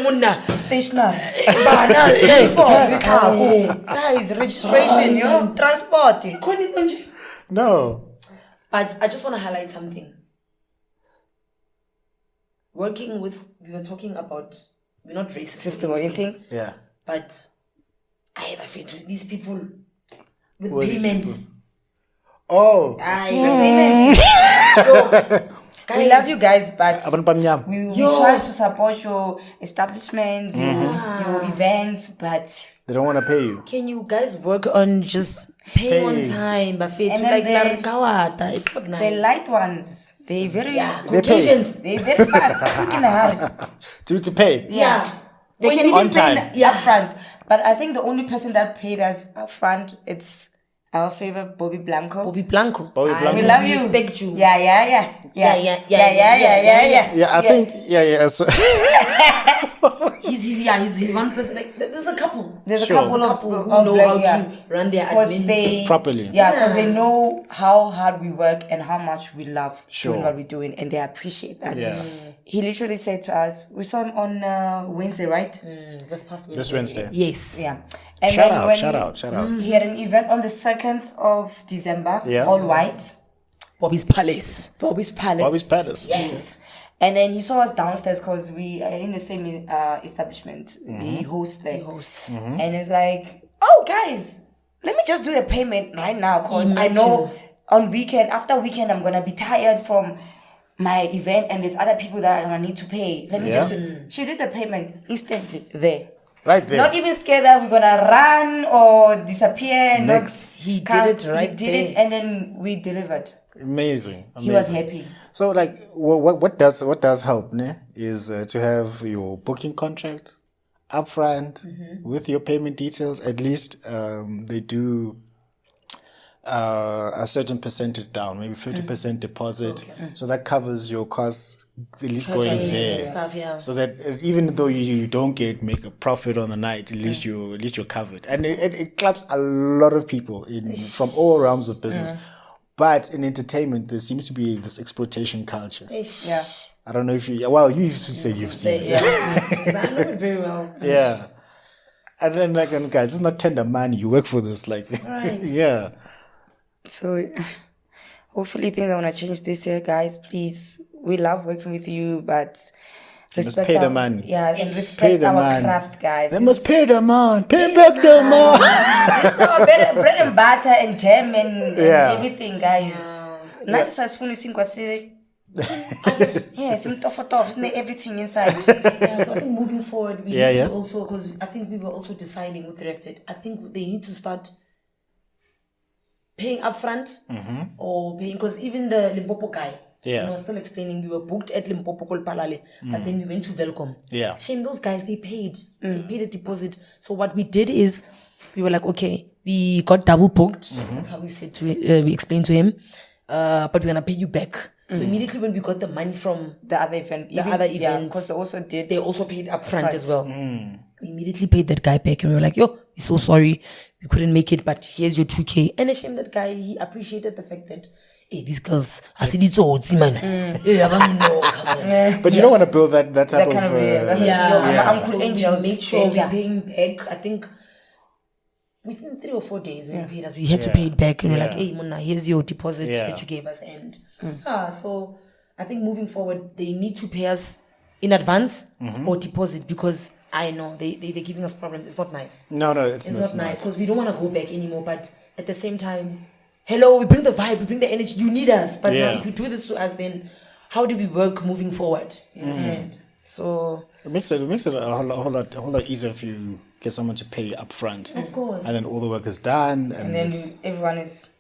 Munna, Stationary. bana, Guys, registration, yo. Transport. No. But I just want to highlight something. We were talking about, we're not racist, System or anything. Yeah. but I have a feel to these people with What is payment. people? Oh. We love you guys, but Abantu bamnyama. we Yo. try to support your establishments, your events, but They don't want to pay you. Can you guys work on just paying on Pay. time? Buffet to And like then they- Narikawata. It's not nice. the light ones, they very Yeah, They pay. Caucasians. they very fast, quick in a hurry. To pay. Yeah. They When can you- On even pay time. upfront. But I think the only person that paid us upfront, it's our favorite Bobby Blanco. Bobby Blanco. Bobby I Blanco. We love you. Respect you. Yeah. Yeah. Yeah, I think. Yeah. So, He's one person. Like there's a couple. There's Sure. a couple There's a of couple who of know like, how yeah. to run their Because admin they properly. because they know how hard we work and how much we love Sure. doing what we're doing, and they appreciate that. Yeah. He literally said to us, we saw him on Wednesday, right? That's possible. this Wednesday. Yes. Yeah. And Shout then out, when shout out. He had an event on the 2nd of December, Yeah. all white, Bobby's Palace. Bobby's Palace. Bobby's Palace. Yes. And then he saw us downstairs because we are in the same establishment. We host there. He hosts. And it's like, oh guys, let me just do the payment right now because I Imagine. know after weekend I'm gonna be tired from my event and there's other people that are gonna need to pay. Let me Yeah. just do. She did the payment instantly there. Right there. Not even scared that we're gonna run or disappear. Next. He did it right He did it there. and then we delivered. Amazing. He was happy. So, like, what does help, ne? Is to have your booking contract upfront with your payment details. At least they do a certain percentage down, maybe 50% deposit. So that covers your costs, at least going and there. stuff, yeah. So that even though you don't make a profit on the night, at least you're covered. And it claps a lot of people from all realms of business. But in entertainment, there seems to be this exploitation culture. Yeah. I don't know if you used to say you've seen it. Yes. 'Cause I know it very well. Yeah. And then, like, guys, it's not tender money. You work for this. Like, Right. yeah. So hopefully things are gonna change this year, guys. Please, we love working with you, but respect pay the our- money. Yeah, and Pay respect the our man. craft, guys. They must pay the man. Pay back the man. It's our bread and butter and jam and Yeah. everything, guys. Not just funny thing was yes, isn't everything inside. Yeah, so I think moving forward, we Yeah, need yeah. to also, because I think we were also deciding with Ref that I think they need to start paying upfront or paying, because even the Limpopo guy, Yeah. I was still explaining, we were booked at Limpopo Kolpalale, but then we went to Velcom. Yeah. Shame, those guys, they paid a deposit. So what we did is, we were like, okay, we got double booked. That's how we said to we explained to him, but we're gonna pay you back. So immediately when we got the money from The other event. Because they also paid upfront as well. We immediately paid that guy back, and we were like, yo, we're so sorry, we couldn't make it, but here's your 2K. And a shame, that guy, he appreciated the fact that, hey, these girls, I said it's all, man. But you don't want to build that type kind of. Uncle Angels. We made sure we're paying back, I think, within 3 or 4 days when you paid us, we had to pay it back, and we're like, hey, Mona, here's your deposit that you gave us. And so I think moving forward, they need to pay us in advance or deposit, because I know they're giving us problems. It's not nice. No, it's not nice, because we don't want to go back anymore. But at the same time, hello, we bring the vibe, we bring the energy. You need us, but now if you do this to us, then how do we work moving forward? You understand? So it makes it a whole lot easier if you get someone to pay up front. Of course. And then all the work is done, and then everyone is,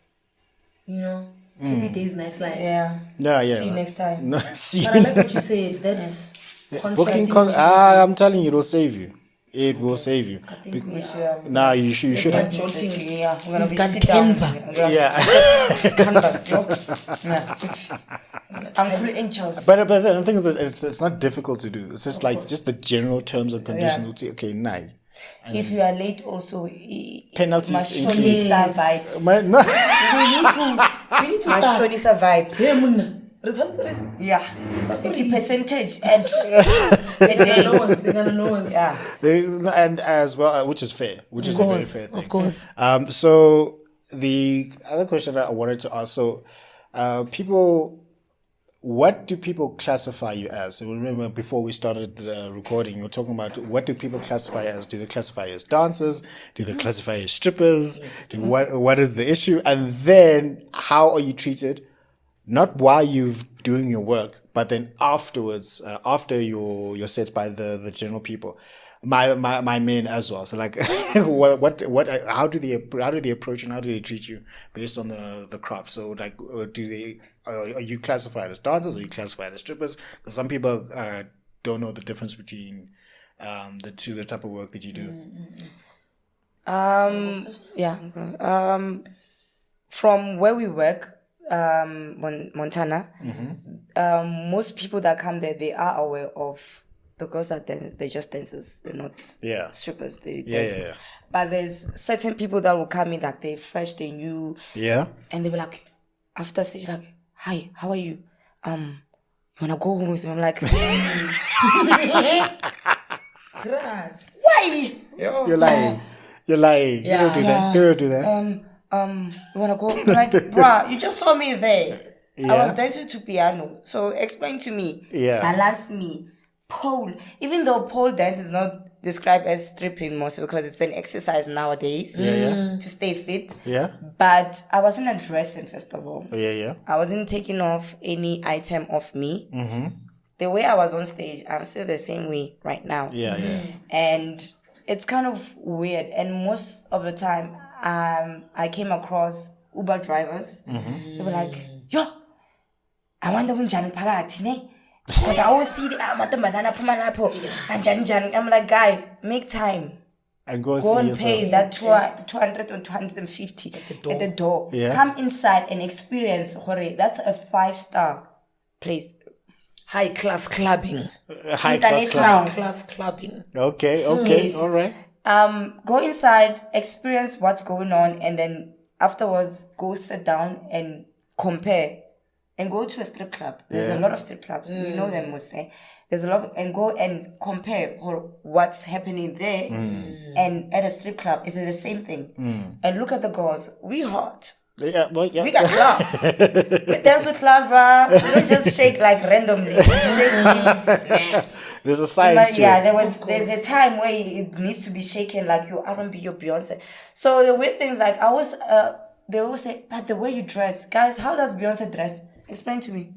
every day is nice life. yeah. yeah. See you next time. No, see But I like what you said. That booking I'm telling you, it will save you. It will save you. I think we should. You should have. Yeah, we're gonna We've be got sit down. Canva. Yeah. Canvas, Uncle Angels. But the thing is, it's not difficult to do. It's just like the general terms and conditions. We'll say, okay, nah. If you are late, also Penalties Mashonisa increase. vibes. No. We need to Mashonisa vibes. Yeah, 50% They're gonna know us. Yeah. And as well, which is fair, which is a very fair thing. Of course. So the other question that I wanted to ask, people, what do people classify you as? So remember, before we started recording, we were talking about what do people classify as? Do they classify you as dancers? Do they classify you as strippers? What is the issue? And then how are you treated? Not while you're doing your work, but then afterwards, after your sets by the general people, my men as well. So like, how do they approach and how do they treat you based on the craft? So like, are you classified as dancers or are you classified as strippers? Because some people don't know the difference between the type of work that you do. From where we work, Montana, most people that come there, they are aware of the girls that they're just dancers. They're not strippers. They're dancers. Yeah. But there's certain people that will come in like they're fresh, they're new. Yeah. And they were like, after stage, like, hi, how are you? You wanna go home with me? I'm like, why? You're lying. Yeah. You don't do that. You wanna go? I'm like, bruh, you just saw me there. I was dancing to piano. So explain to me. Yeah. Balance me. Pole. Even though pole dance is not described as stripping mostly because it's an exercise nowadays to stay fit. Yeah. But I wasn't addressing, first of all. Yeah. I wasn't taking off any item off me. The way I was on stage, I'm still the same way right now. Yeah. And it's kind of weird. And most of the time, I came across Uber drivers. They were like, yo, I wonder when Jan Palati, ne? Because I always see the Amatamazana Pumalapo and Jan. I'm like, guy, make time. And go and yourself. pay that 200 or 250 at the door. Yeah. Come inside and experience. That's a 5-star place. High class clubbing. High class International. club. High class clubbing. Okay, Yes. all right. Go inside, experience what's going on, and then afterwards go sit down and compare. And go to a strip club. There's a lot of strip clubs. You know them, must say. There's a lot and go and compare what's happening there and at a strip club. Is it the same thing? And look at the girls. We hot. Yeah. We got class. We dance with class, bruh. We don't just shake like randomly. There's a science to it. There's a time where it needs to be shaken like your R&B, your Beyonce. So the weird thing is like they always say, but the way you dress, guys, how does Beyonce dress? Explain to me.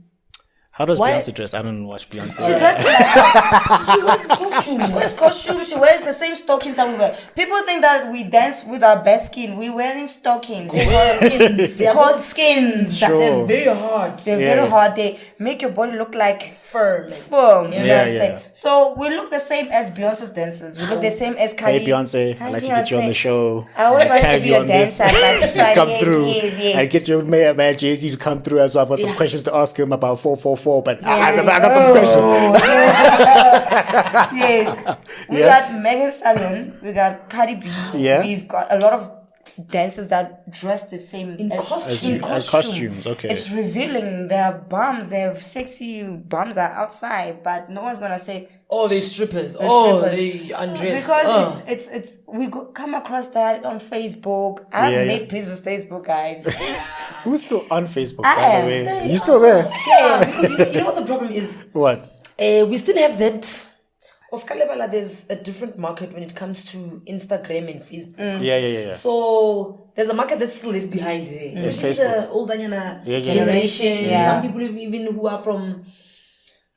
How does Why- Beyonce dress? I don't watch Beyonce. She dresses like us. She wears costumes. She wears costumes. She wears the same stockings that we wear. People think that we dance with our best skin. We're wearing stockings. Skins. They're Called both skins. Sure. They're very hard. They're Yeah. very hard. They make your body look like Firm. firm. You know Yeah, what I'm yeah. saying? So we look the same as Beyonce's dancers. We look the same as Kylie. Hey Beyonce, Hi, I'd like to get you on the Beyonce. show. I always and wanted to tag be you a on this. dancer, but it's like, Come yes, through. yes. And get your man Jay-Z to come through as well. I've got some Yeah. questions to ask him about 444, but I got some questions. Yes. We Yeah. got Megan Stallion. We got Cardi B. Yeah. We've got a lot of dancers that dress the same In costumes. in As costumes, okay. It's revealing. Their bums, their sexy bums are outside, but no one's gonna say Oh, they strippers. they're Oh, strippers. they undress. Because it's we come across that on Facebook. I've Yeah, made yeah. peace with Facebook, guys. Who's still on Facebook, I by am. the way? You still there? Yeah, because you know what the problem is? What? We still have that. Oscar Lebala, there's a different market when it comes to Instagram and Facebook. Yeah. So there's a market that's still left behind there, especially Facebook. the older Yeah. generation. Yeah. Some people even who are from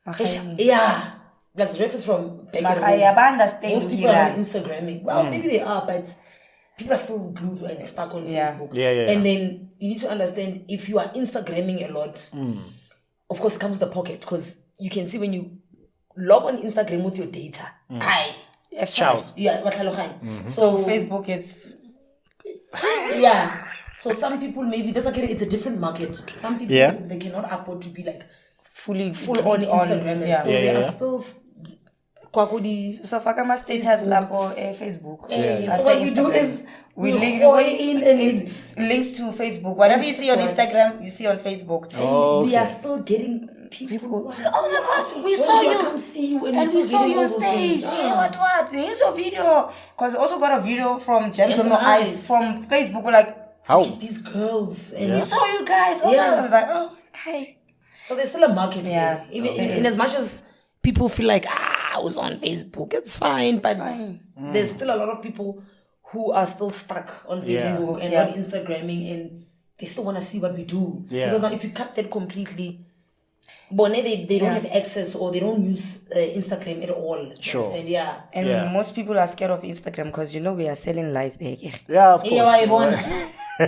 Okay. yeah, plus reference from back at Makaya, home. but I understand Most you people are here. on Instagram. Well, maybe they are, but people are still glued and stuck on Yeah. Facebook. Yeah. And then you need to understand if you are Instagramming a lot, of course, it comes to the pocket because you can see when you log on Instagram with your data. Chows. Yeah, So Facebook, it's yeah. So some people maybe that's okay. It's a different market. Some people Yeah. they cannot afford to be like fully full on Instagrammers. Yeah. So Yeah, they yeah. are still kwakudi. So Fakama status lab or Facebook. Yeah. I So say what we do Instagram. is we we link haul in and links to Facebook. Whatever you see on Excellent. Instagram, you see on Facebook. Oh, we are okay. still getting people. Oh my gosh, we When saw do I you. come see you And we still saw getting you all on those stage. things. Yeah, what? Here's your video. Because we also got a video from Gems on Gems No on Eyes Eyes. from Facebook. We're like, How? These girls and we saw you guys. Oh, Yeah. I was like, oh, hi. so there's still a market Yeah. there. Even in as much as people feel like I was on Facebook, it's fine, but there's still a lot of people who are still stuck on Yeah. Facebook and Yeah. on Instagramming, and they still want to see what we do. Yeah. Because now if you cut that completely, they don't have access or they don't use Instagram at all. You Sure. understand? Yeah. And Yeah. most people are scared of Instagram because we are selling lies there. Yeah, of course. Yeah, I want.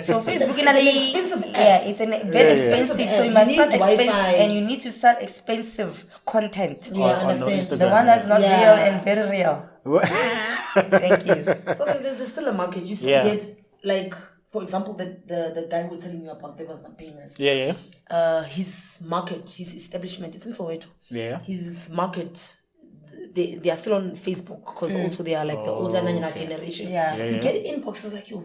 So Facebook It's an expensive app. yeah, it's very expensive. So you You must need sell expensive, Wi-Fi. and you need to sell expensive content. Yeah, on understand. Instagram. The one that's not Yeah. real and very real. Thank you. So there's still a market. You still Yeah. get like, for example, the guy we were telling you about that was not paying us. Yeah. His market, his establishment, it's in Soweto. Yeah. His market, they are still on Facebook because also they are like the older generation. Yeah. You get inboxes like, yo,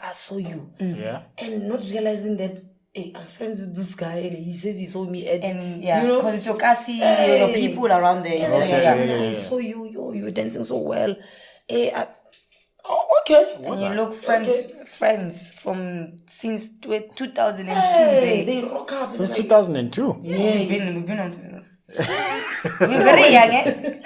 I saw you. Yeah. And not realizing that, hey, I'm friends with this guy and he says he saw me at, And yeah, you know, because it's your kasi, your people around there. So, Okay, yeah. I saw you, you were dancing so well. Okay. And you look friends from since 2002. Hey, they rock up. Since Like, 2002. We've been on. We're very young, eh?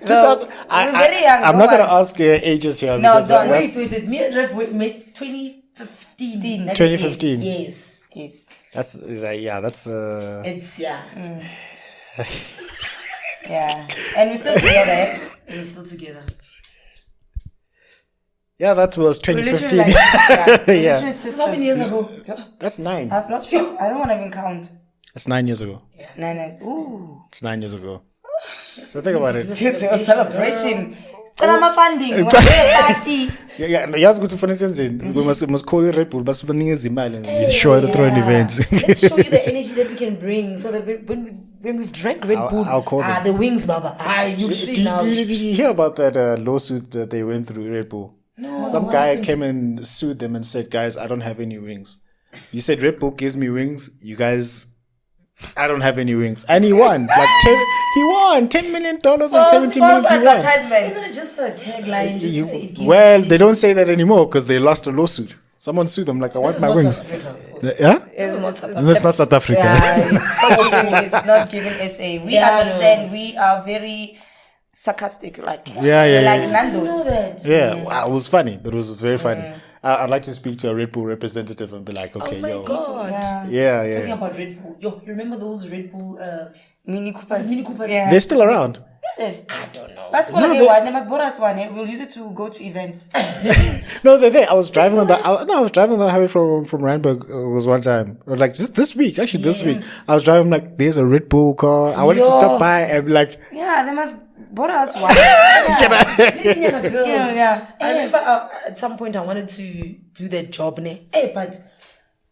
2000. we're very young. I'm don't not going to worry. ask ages here. No, because don't. that's- Wait. Me and Rev made 2015. 2015. Yes. Yes. That's that's It's, yeah. Yeah. And we're still together, eh? We're still together. yeah, that was We're literally 2015. like, yeah. We're Yeah. literally It's sisters. how many years ago? That's 9. I've lost you. I don't want to even count. That's 9 years ago. 9 years. Ooh. It's 9 years ago. So think about it. Celebration. Drama funding. We're party. Yeah, yazi ukuthi kufanele senzeni. We must call it Red Bull basibanikeza imali and we show the throwing events. Let's show you the energy that we can bring so that when we've drank Red Bull, I'll call them. the wings, Baba. You see now. Did you hear about that lawsuit that they went through, Red Bull? No. Some what guy happened? came and sued them and said, guys, I don't have any wings. You said Red Bull gives me wings. You guys, I don't have any wings. And he won. He won $10 million or $17 million. False He won. advertisement. Isn't it just a tagline? Just to say it gives Well, energy? they don't say that anymore because they lost a lawsuit. Someone sued them like, I want This is my not wings. South Africa, of course. Yeah? It's not And that's not South Africa. Yeah, it's not giving SA. We Yeah, understand. We are very sarcastic. Like Yeah. like I didn't know Nando's. that. Yeah, wow, it was funny, but it was very funny. I'd like to speak to a Red Bull representative and be like, okay, Oh my yo. god. Yeah. Talking about Red Bull. Yo, you remember those Red Bull Mini Coopers. Mini Coopers? Yeah. They're still around. Is it? I don't know. That's what they must borrow us one. We'll use it to go to events. No, they're there. I was driving on the highway from Randburg. It was one time, or like just this week. Actually, this week I was driving. Like, there's a Red Bull car. I wanted to stop by and like, Yeah, they must borrow us one. Yeah. I remember at some point I wanted to do that job, but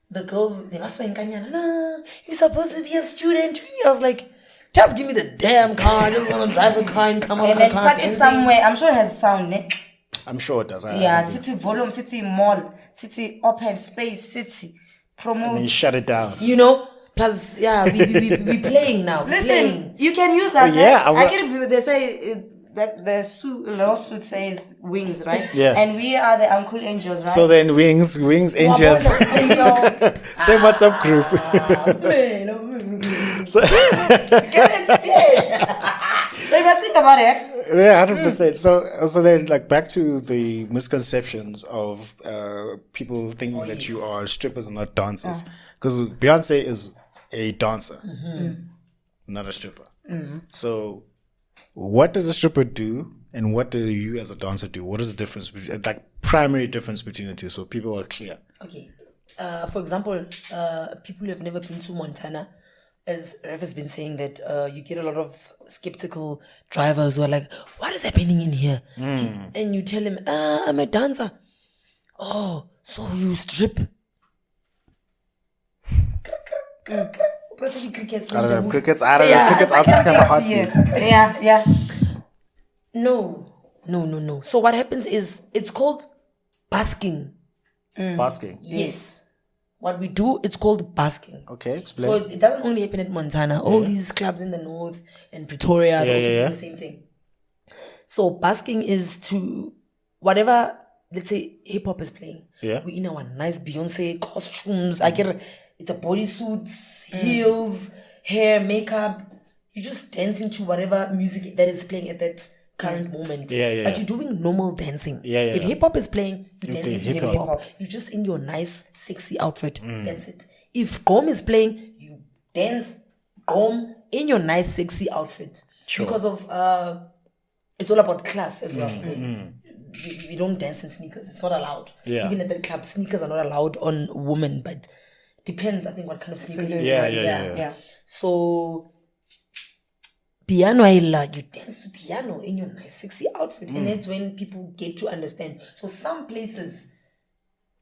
the girls, they must say, no, you're supposed to be a student. I was like, just give me the damn car. I just want to drive the car and come out And of the then car. park it dancing. somewhere. I'm sure it has sound, ne? I'm sure it does. Yeah, city volume, city mall, city open space, city promote. And you shut it down. You know? Plus, yeah, we playing now. Listen, you can use us. yeah, I get it. They say that the lawsuit says wings, right? Yeah. And we are the Uncoolangels, right? So then wings, angels. Same WhatsApp group. So, So you must think about it. yeah, 100%. So then, like, back to the misconceptions of people thinking that you are strippers and not dancers, because Beyonce is a dancer, not a stripper. So, what does a stripper do, and what do you as a dancer do? What is the difference, like primary difference between the two, so people are clear? Okay. For example, people who have never been to Montana, as Ref has been saying, that you get a lot of skeptical drivers who are like, what is happening in here? And you tell him, I'm a dancer. Oh, so you strip? Crickets. I don't know, crickets are just kind of heartbeat. Yeah. No. So what happens is, it's called basking. Basking. Yes. What we do, it's called basking. Okay, explain. So it doesn't only happen at Montana. All these clubs in the north and Pretoria, they do the same thing. So basking is to whatever, let's say hip hop is playing. Yeah. We in our nice Beyonce costumes. I get it's a bodysuits, heels, hair, makeup. You just dancing to whatever music that is playing at that current moment. But you're doing normal dancing. If hip hop is playing, you dance to hip hop. You're just in your nice, sexy outfit. That's it. If Gqom is playing, you dance Gqom in your nice, sexy outfit. Because of it's all about class as well. We don't dance in sneakers. It's not allowed. Even at the club, sneakers are not allowed on women, but depends, I think, what kind of sneakers. Yeah. So piano, you dance to piano in your nice sexy outfit, and that's when people get to understand. So some places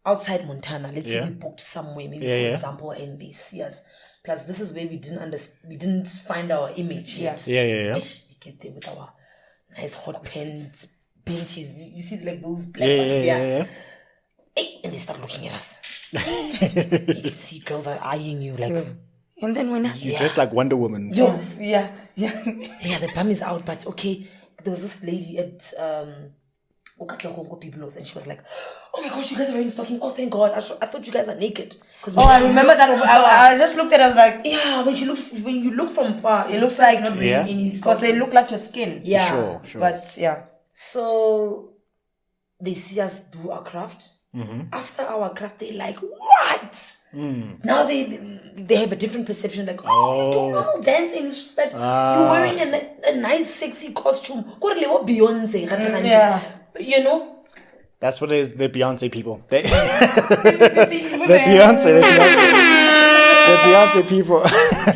outside Montana, let's say we booked somewhere, maybe for example, and they see us. Plus, this is where we didn't find our image yet. Yeah. We get there with our nice hot pants, panties. You see, like those black ones, Hey, and they start looking at us. You can see girls are eyeing you like. And then when You dress like Wonder Woman. yeah. The bum is out, but okay. There was this lady at Biblos, and she was like, "Oh my gosh, you guys are wearing stockings! Oh, thank God! I thought you guys are naked." I remember that. I just looked at it. I was like, yeah. When you look from far, it looks like not wearing any because stockings. they look like your skin. Yeah, Sure. But yeah. So they see us do our craft. After our craft, they're like, "What?" Now they have a different perception. Like, "Oh, you do normal dancing. It's just that you're wearing a nice, sexy costume. What Beyonce? Yeah. You know." That's what it is. The Beyonce people. The Beyonce people.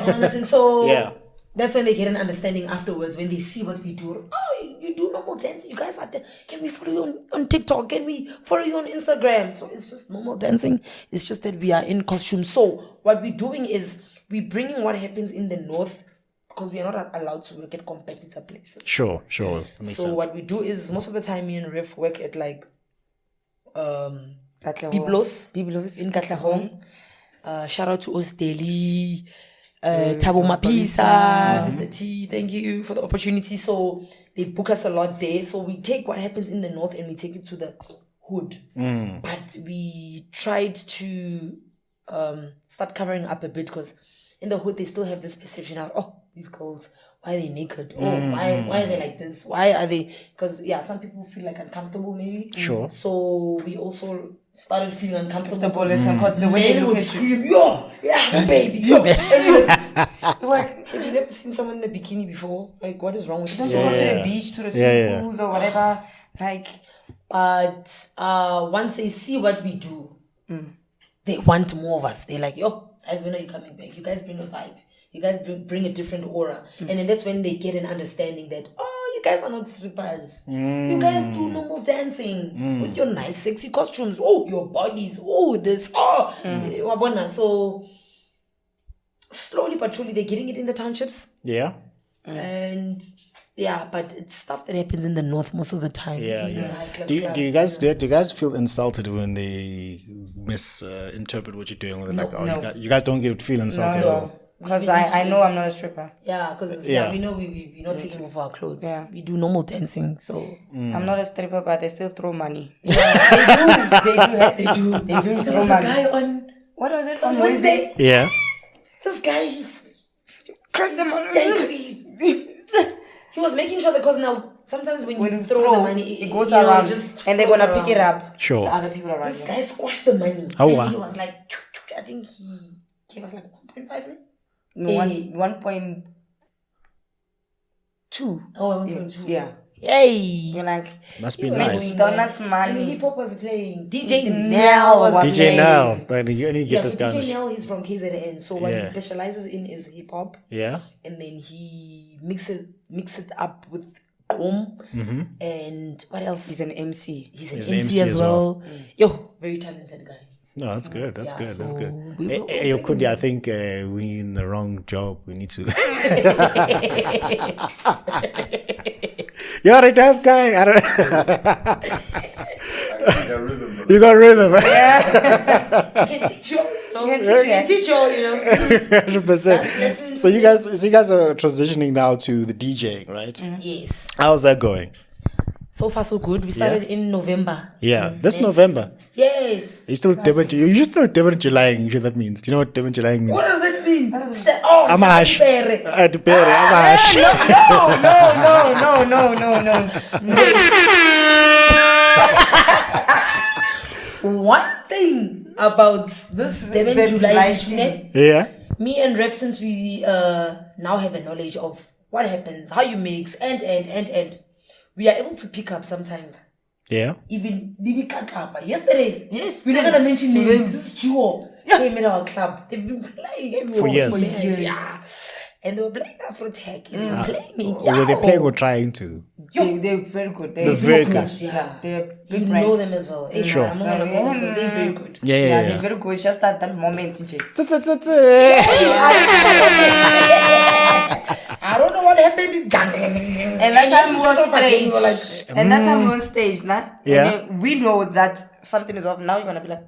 Honestly, so Yeah. that's when they get an understanding afterwards, when they see what we do. Oh, you do normal dancing. You guys are there. Can we follow you on TikTok? Can we follow you on Instagram? So it's just normal dancing. It's just that we are in costume. So what we're doing is we're bringing what happens in the north, because we are not allowed to work at competitor places. Sure. That makes So sense. what we do is, most of the time me and Ref work at like Katlehong. Biblos in Katlehong. Shout out to Osteli, Tabo Mapisa, Mr. T. Thank you for the opportunity. So they book us a lot there. So we take what happens in the north and we take it to the hood. But we tried to start covering up a bit, because in the hood they still have this perception of, oh, these girls, why are they naked? Oh, why are they like this? Why are they? Because some people feel like uncomfortable maybe. Sure. So we also started feeling uncomfortable. The bullets, because the way they Men look would at you. scream, yo, yeah, baby, yo. Like, have you never seen someone in a bikini before? Like, what is wrong with Don't you? you go to the beach, to the swimming pools or whatever? Like, But once they see what we do, they want more of us. They're like, yo, guys, when are you coming back? You guys bring a vibe. You guys bring a different aura. And then that's when they get an understanding that, oh, you guys are not strippers. You guys do normal dancing with your nice, sexy costumes. Oh, your bodies. Oh, this. Oh, wabona. So slowly but surely, they're getting it in the townships. Yeah. And yeah, but it's stuff that happens in the north most of the time. Yeah, in these yeah. high-class Do you clubs, guys do you guys feel insulted when they misinterpret what you're doing? With it? Like, No. you guys don't feel insulted. no. Because I know I'm not a stripper. Yeah, because Yeah. we know we're not taking off our clothes. Yeah. We do normal dancing, so I'm not a stripper, but they still throw money. yeah, They do they do. throw There's a money. guy on What was it? on On Wednesday. Yeah. This guy, he Crush them he was making sure that because now sometimes when you you throw the money, it goes you know, around, just and they're floats gonna pick it around. up. Sure. The other people around This you. guy squashed the money. Oh, and wow. he was like, I think he gave us like 1.5. No, 1.2. Oh, 1.2. Yeah. Yay! You're like, Must be You were nice. doing Donuts that. money. And hip hop was playing. DJ DJ Nell was was DJ playing. Nell. Like, you need to Yeah, get this so guy. DJ Nell, he's from KZN. So what Yeah. he specializes in is hip hop, Yeah. and then he mix it up with Gqom, and what else? He's an MC. He's an He's MC as well. Yo, very talented guy. No, that's good. That's Yeah, good. That's so good. we will Hey, bring Kundi, I think we're in the wrong job. We need to. You're a dance guy. I don't. You got rhythm. I can teach you. No, can I teach can teach you. You know. 100%. So you guys are transitioning now to the DJing, right? Yes. How's that going? So far, so good. We started in November. Yeah, this November. Yes. You still you still July. You sure that means? Do you know what July means? What does that mean? Oh, Amash. Shapere. Amash. No. One thing about this Devon the July, July Yeah. me and Ref, since we now have a knowledge of what happens, how you mix, and we are able to pick up sometimes. Yeah. Even Didi Kakapa. Yesterday, Yes. we're not gonna mention names. This duo came in our club. They've been playing everywhere For years. Yeah. And they were playing Afrotech. And they were playing Or were they playing or trying to? They're very good. They're very good. Yeah, they're You big know brand. them as well. Hey, Sure. I'm not gonna go because they're very good. Yeah. They're very good. It's just that moment, DJ. I don't know what happened. And that time we were on stage. And that time we were on stage, nah? Yeah. And then we know that something is off. Now you're gonna be like,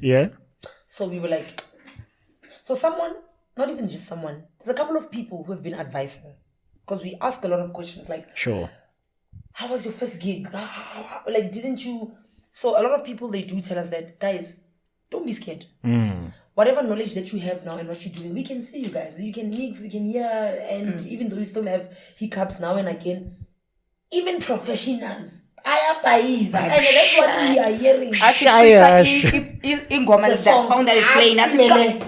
Yeah. So we were like, so someone, not even just someone, there's a couple of people who have been advising, because we ask a lot of questions like, Sure. how was your first gig? Like, didn't you? So a lot of people, they do tell us that, guys, don't be scared. Whatever knowledge that you have now and what you're doing, we can see you guys. You can mix, we can hear, and even though you still have hiccups now and again, even professionals, and that's what we are hearing. in Gqom, The that song that is playing, that's wrong.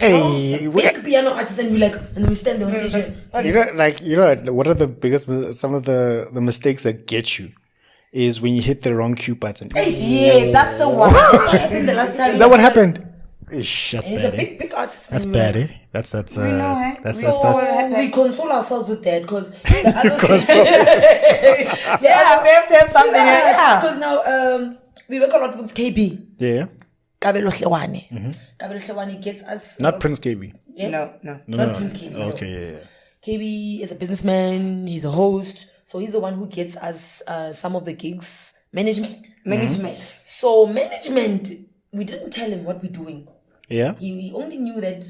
Hey, Big piano artists, and we like, and we stand there on stage. you know, what are the biggest, some of the mistakes that get you is when you hit the wrong cue button. Yeah, that's the one. What happened the last time? Is that what happened? Ish, that's And bad, he's a eh? big artist. That's and we were bad, like, eh? That's know, eh? that's So we console ourselves with that because the other Yeah, we have to have something. Yeah. because now we work a lot with KB. yeah. Kabelo Hlewane. Kabelo Hlewane gets us Not Prince KB. yeah? No. Not Prince KB. no. Okay, yeah. KB is a businessman, he's a host, so he's the one who gets us some of the gigs. Management. So management, we didn't tell him what we're doing. Yeah. He only knew that,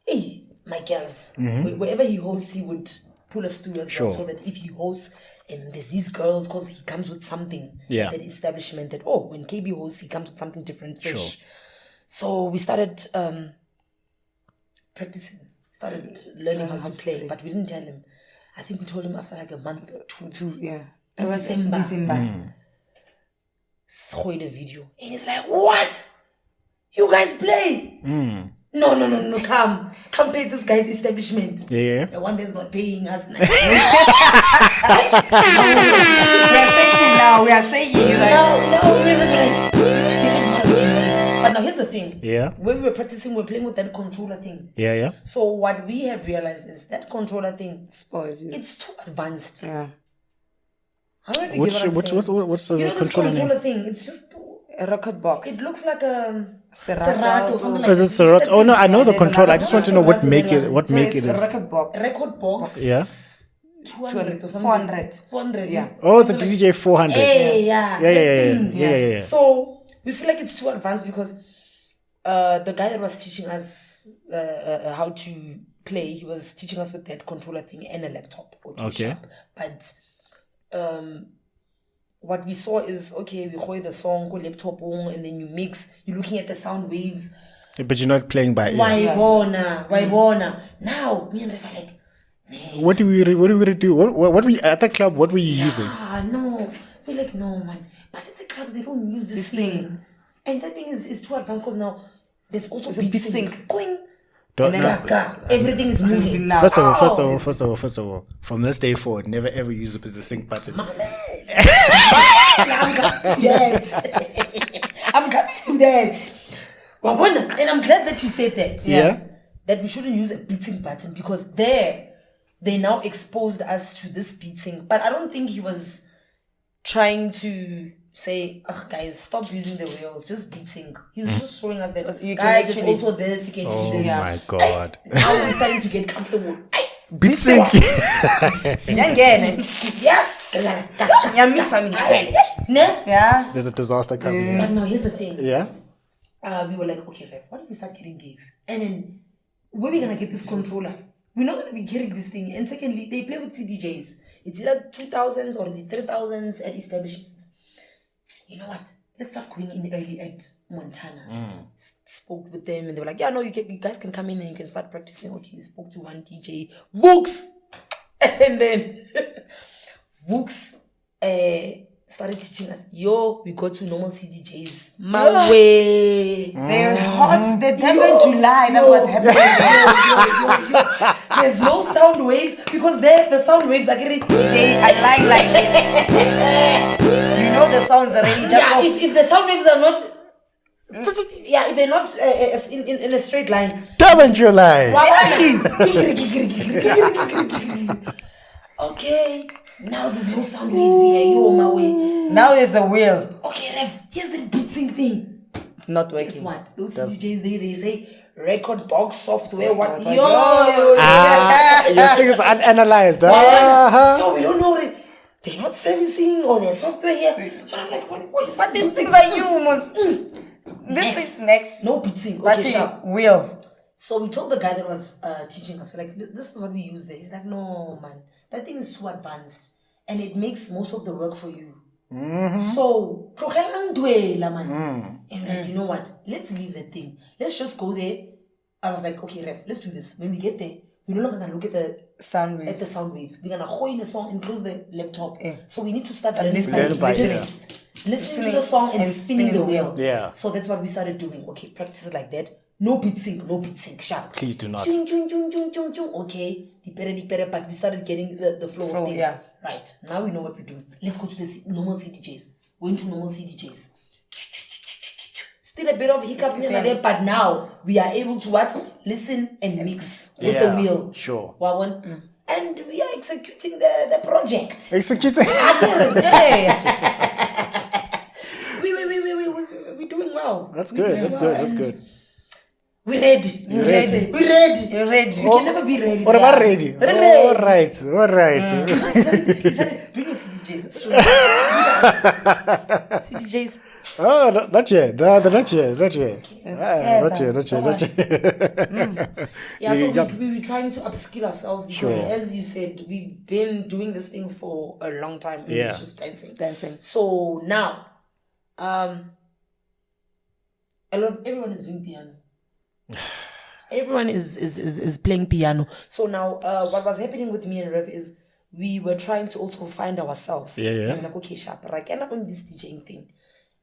hey, my girls, wherever he hosts, he would pull us through as Sure. well, so that if he hosts and there's these girls, because he comes with something, Yeah. that establishment that, oh, when KB hosts, he comes with something different, fresh. Sure. So we started practicing, started learning how to play, but we didn't tell him. I think we told him after like a month or two. Yeah. In December. saw the video. And it's like, what? You guys play? No, come play this guy's establishment. Yeah. The one that's not paying us. We are shaking now. We are shaking. Like, No, we were like, but now here's the thing. Yeah. When we were practicing, we were playing with that controller thing. Yeah. So what we have realized is that controller thing, spoils you. it's too advanced. Yeah. I don't know if you get what I'm saying. What's the You know this controller name? controller thing? It's just, A record box. it looks like a Serato. or something like Is it Serato? Oh no, I know the There's controller. I another just want to know what Serato make there. it. What So make it's it a is. record box. record box. Yeah. 200 or something. 400. 400. Yeah. Oh, it's a Something like- DJ 400. Hey, yeah. Yeah. that thing. Yeah. So we feel like it's too advanced because the guy that was teaching us how to play, he was teaching us with that controller thing and a laptop. Okay. Sharp. But what we saw is, okay, we hear the song, go laptop on, and then you mix. You're looking at the sound waves. But you're not playing by ear. Why wanna? Now me and Ref are like, What do we do? What we at the club? What were you using? no. We're like, no, man. But at the clubs, they don't use this thing. And that thing is too advanced because now there's also a beat beat sync. sync. Going. Don't, And no. then Everything is moving. now. First of all, from this day forward, never ever use it as the sync button. I'm coming to that. I'm coming to that. And I'm glad that you said that. Yeah. That we shouldn't use a beating button because they now exposed us to this beating. But I don't think he was trying to say, guys, stop using the wheel, just beating. He was just showing us that You can guys, there's actually- also this, you can Oh do this. my god. Now we're starting to get comfortable. Beat sync. Yes. Yeah, mix something. Ne? Yeah. There's a disaster coming. But now here's the thing. Yeah. We were like, okay, Ref, what if we start getting gigs? And then where are we gonna get this controller? We're not gonna be carrying this thing. And secondly, they play with CDJs. It's either 2000s or the 3000s at establishments. You know what? Let's start going in early at Montana. Spoke with them and they were like, yeah, no, you guys can come in and you can start practicing. Okay, we spoke to one DJ, Vooks. And then Vooks started teaching us, we go to normal CDJs. My way. The December, July, that was happening. There's no sound waves because the sound waves are getting. I like this. You know the sounds already. Just Yeah, go. if the sound waves are not. Yeah, if they're not in a straight line. Damn July. Okay, now there's no sound waves here. You on my way. Now there's a wheel. Okay, Rev, here's the beat sync thing. Not Guess working. what? Those DJs, they say record box software. What? Yo. Your thing is unanalyzed. So we don't know that they're not servicing or their software here. But I'm like, what is But this? these things are you, Mus. This Next. is next. No beat sync. But Okay, see, sharp. wheel. So we told the guy that was teaching us, we're like, this is what we use there. He's like, no, man, that thing is too advanced. And it makes most of the work for you. So, and we're like, you know what? Let's leave that thing. Let's just go there. I was like, okay, Ref, let's do this. When we get there, we're no longer going to look at the Sound waves. sound waves. We're going to go in the song and close the laptop. Yeah. So we need to start listening by ear. listening to the song and spinning the wheel. Yeah. So that's what we started doing. Okay, practice like that. No beat sync, sharp. Please do not. Chung, chung, chung, chung, chung, chung. Okay, dipere, but we started getting the flow of things. Yeah. Right, now we know what we're doing. Let's go to the normal CDJs. Going to normal CDJs. Still a bit of hiccups here and there, but now we are able to what? Listen and mix with the wheel. Sure. Wawan. And we are executing the project. Executing. Hey. We're doing well. That's good. That's good. That's good. We're ready. We're ready. We're ready. You're ready. We can never be ready. What about ready? Ready. All right. All right. Bring your CDJs. It's true. CDJs. Oh, not yet. No, they're not yet. Not yet. Not yet. Yeah, so we're trying to upskill ourselves because, Sure. as you said, we've been doing this thing for a long time. And Yeah. It's just dancing. Dancing. So now, everyone is doing piano. Everyone is playing piano. So now, what was happening with me and Rev is we were trying to also find ourselves. Yeah. And we're like, okay, sharp, right? And on this DJing thing,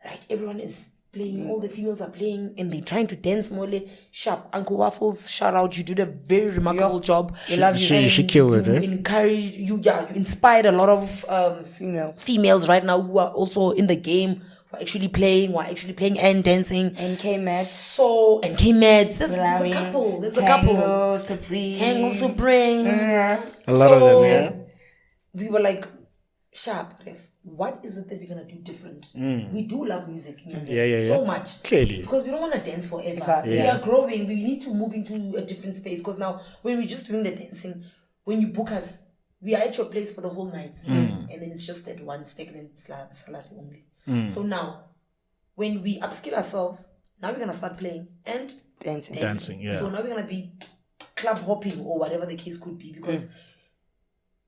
right? Everyone is playing, all the females are playing, and they're trying to dance more sharp. Uncle Waffles, shout out, you did a very remarkable job. We love you. She killed it, You eh? encourage, you inspired a lot of females right now who are also in the game, who are actually playing and dancing. And K-Mads. So, and K-Mads, there's a couple, Tango, Supreme. Tango Supreme. A lot of them, yeah. We were like, sharp, Ref. What is it that we're gonna do different? We do love music, so much. Clearly. Because we don't want to dance forever. We are growing. We need to move into a different space. Because now, when we're just doing the dancing, when you book us, we are at your place for the whole night, and then it's just that one stagnant salary only. So now, when we upskill ourselves, now we're gonna start playing and Dancing. Yeah. So now we're gonna be club hopping or whatever the case could be, because.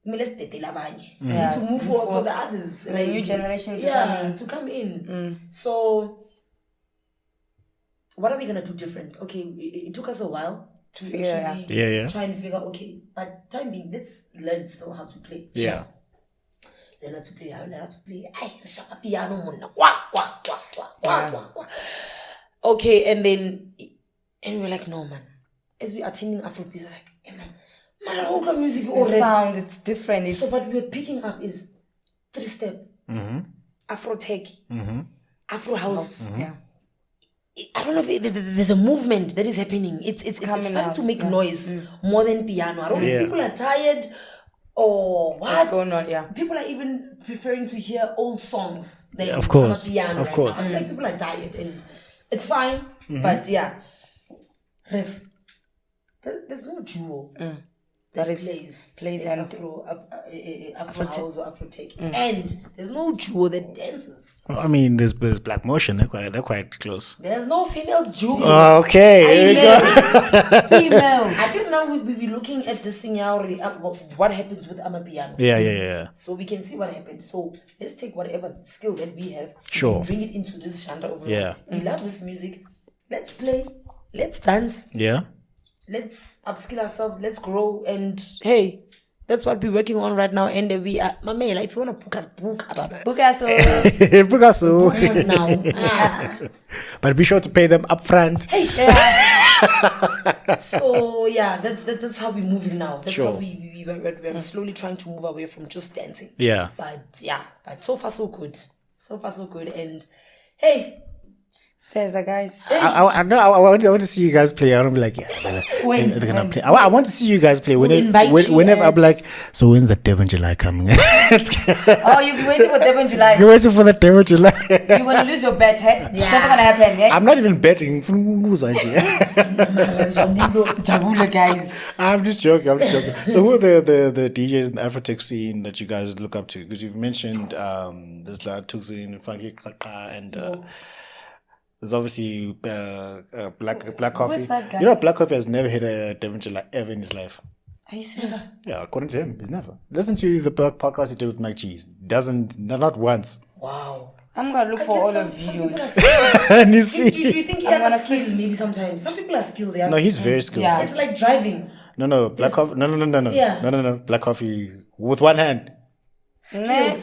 We need to move forward for the others. The new generation to come in. So, what are we going to do different? Okay, it took us a while to actually try and figure, okay, but time being, let's learn still how to play. Yeah. Learn how to play. Piano. Okay, and we're like, no, man. As we're attending Afrobeat, we're like, hey, man. Music the sound, it's different. So what we're picking up is 3-step, Afrotech, Afro house. Yeah. I don't know if there's a movement that is happening. It's starting to make noise more than piano. I don't know if people are tired or what. What's going on? Yeah. People are even preferring to hear old songs than Of course. piano. Of course. Now. I feel like people are tired, and it's fine. But yeah, Ref, there's no duo. That plays and Afro house or Afrotech, and there's no duo that dances. Well, I mean, there's Black Motion. They're quite close. There's no female duo. Okay, here we go. Female. I think now we'll be looking at this thing now. What happens with Amapiano? Yeah. So we can see what happens. So let's take whatever skill that we have, Sure, and bring it into this genre overall. Yeah. We love this music. Let's play. Let's dance. Yeah. Let's upskill ourselves, let's grow, and hey, that's what we're working on right now. And we are, Mamela, if you want to book us, book us now. But be sure to pay them up front. Hey, so yeah, that's how we're moving now. That's how we're slowly trying to move away from just dancing. Yeah. But so far so good. And hey, Says guys. I want to see you guys play. I don't be like, yeah, they're gonna play. I want to see you guys play. Whenever I'm like, so when's the Devon July coming? Oh, you'll be waiting for Devon July. You're waiting for the Devon July. You're gonna lose your bet, hey? It's never gonna happen, yeah? I'm not even betting. Jabula, guys. I'm just joking. So who are the DJs in the Afrotech scene that you guys look up to? Because you've mentioned there's like Tuxin, Funky Kaka, and there's obviously Black Coffee. Who's that guy? You know, Black Coffee has never hit a Devon July ever in his life. Are you serious? Yeah, according to him, he's never. Listen to the podcast he did with Mike Cheese. Not once. wow. I'm gonna look for all the videos. And you see, Do you think he has a skill? Maybe sometimes some people are skilled. no, he's very skilled. Yeah. It's like driving. No, Black Coffee. No. Yeah. No. Black Coffee with one hand. Skilled.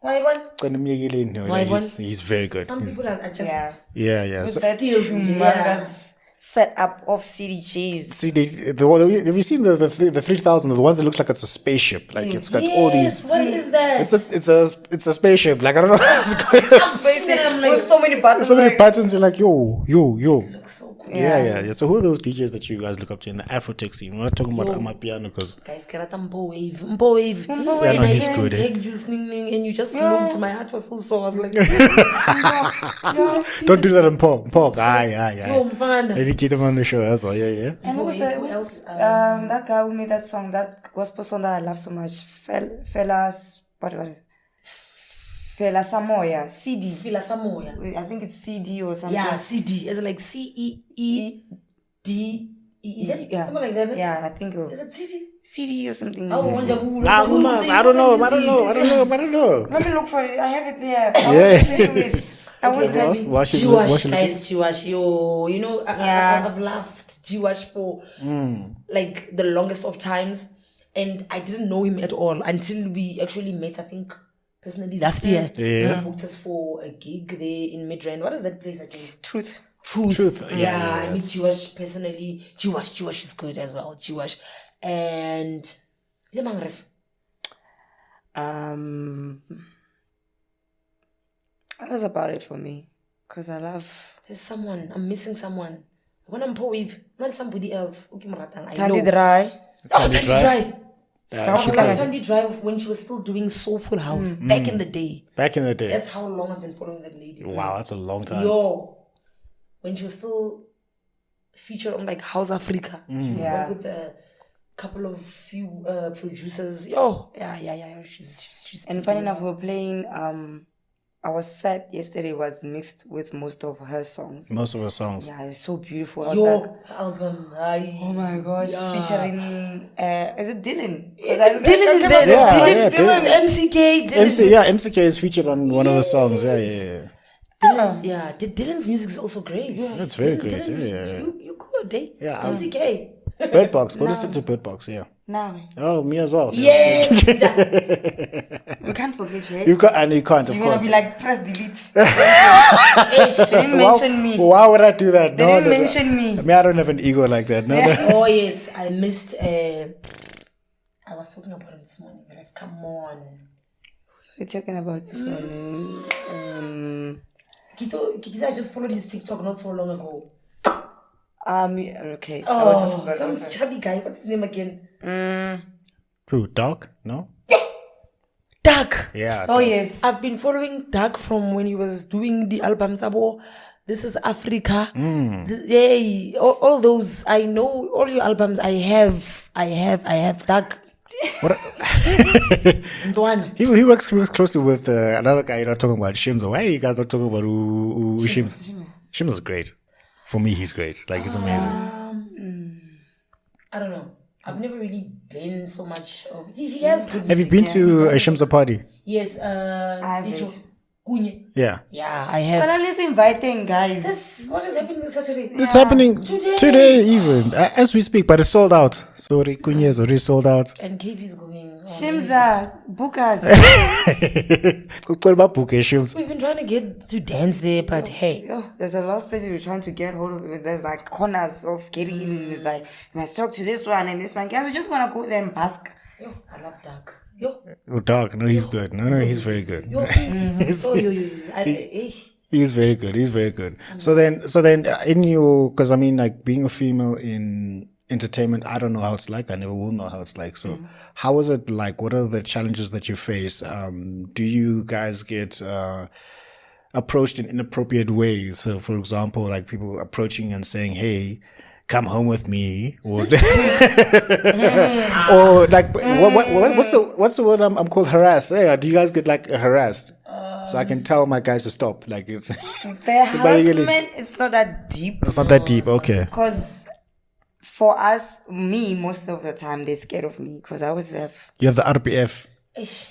Why one? No, he's very good. Some people are just Yeah. With So, that humongous setup of CDJs. see, have you seen the 3000? The ones that looks like it's a spaceship. Like it's got all these. What is that? It's a spaceship. Like I don't know. It's With so many buttons. so many buttons. You're like yo. Looks so cool. Yeah. So who are those DJs that you guys look up to in the Afrotech scene? We're not talking about Amapiano because Guys, Karata Mpo Wave. Yeah, no, he's I good, eh? Take juice, and you just looked. My heart was so sore. I was like, don't do that in Pork. Aye. oh, man. Maybe keep them on the show as well. Yeah. And who else? That guy who made that song, that gospel song that I love so much. What is it? Fela Samoya, CD. Fila Samoya. I think it's CD or something. Yeah, CD. It's like CEEDEE. Yeah. Something like that. Eh? Yeah, I think Is it CD? CD or something. I don't know. Let me look for it. I have it here. I was Jiwash. You know, I've laughed Jiwash for like the longest of times, and I didn't know him at all until we actually met. I think personally last year. Yeah. Booked us for a gig there in Midrand. What is that place again? Truth. Truth. Yeah, I meet Jiwash personally. Jiwash is good as well. Jiwash. And Lemangref. That's about it for me. Because I love... There's someone. I'm missing someone. When I'm poor with, not somebody else. Okay, Maratang. I Tandy know. Dry. Oh, Tandy Dry. She Tandy Dry when she was still doing Soulful House back in the day. Back in the day. That's how long I've been following that lady. Wow, that's a long time. Yo, when she was still featured on like House Africa, she worked with a couple of few producers. Yo, yeah. She's And funny enough, we were playing... our set yesterday was mixed with most of her songs. Most of her songs. Yeah, it's so beautiful. I was Yo, like, album. oh my gosh, featuring... is it Dylan? Dylan is there. Yeah, Dylan. MCK. Dylan. MCK is featured on one of the songs. Yeah. Yeah, Dylan's music is also great. That's very great. Dylan, Yeah. You good, eh? Yeah, MCK. Bird Box. Go listen to Bird Box. Yeah. Now, Oh, me as well. Yes. we can't forget you. You can't, and you can't, of You're going course. to be like, press delete. They didn't mention me. Why would I do that? They didn't mention me. I mean, I don't have an ego like that. No. Oh yes, I missed. I was talking about him this morning, but I've come on. We're talking about this one. Kisa, I just followed his TikTok not so long ago. Okay. I Oh, also forgot some also. chubby guy. What's his name again? Who? Doc? No? Doug. Yeah. Oh, Doc. yes. I've been following Doug from when he was doing the album Sabo. This is Africa. Yay. All those. I know all your albums. I have Doug. What? Ndwana. He works closely with another guy you're not talking about, Shimza. Why are you guys not talking about Shimza? Shimza's great. For me, he's great. Like, he's amazing. I don't know. I've never really been so much of. He has good. Have you music, been yeah. to a Shimza party? Yes. I've been. Icho. Kunye. Yeah. Yeah, I have. Finally inviting guys. What is happening this Saturday? It's happening Today. even, as we speak, but it's sold out. Sorry, Kunye is already sold out. And KB's going. Shimza, book us. We've been trying to get to dance there, but hey. There's a lot of places we're trying to get hold of it. There's like corners of getting in. It's like, you must talk to this one and this one. Guys, we just want to go there and bask. Yo, I love Doug. Yo. Well, Doc, no, he's good. No, he's very good. Yo. He's very good. He's very good. So then, in you, because I mean, like being a female in entertainment, I don't know how it's like. I never will know how it's like. So, how is it like? What are the challenges that you face? Do you guys get approached in inappropriate ways? So, for example, like people approaching and saying, "Hey, come home with me," or or like what's the word I'm called harassed? Hey, do you guys get like harassed? So I can tell my guys to stop. Like it's The harassment, it's not that deep. It's not that deep. Okay. Because for us, me, most of the time, they're scared of me. Because I always have... You have the RPF.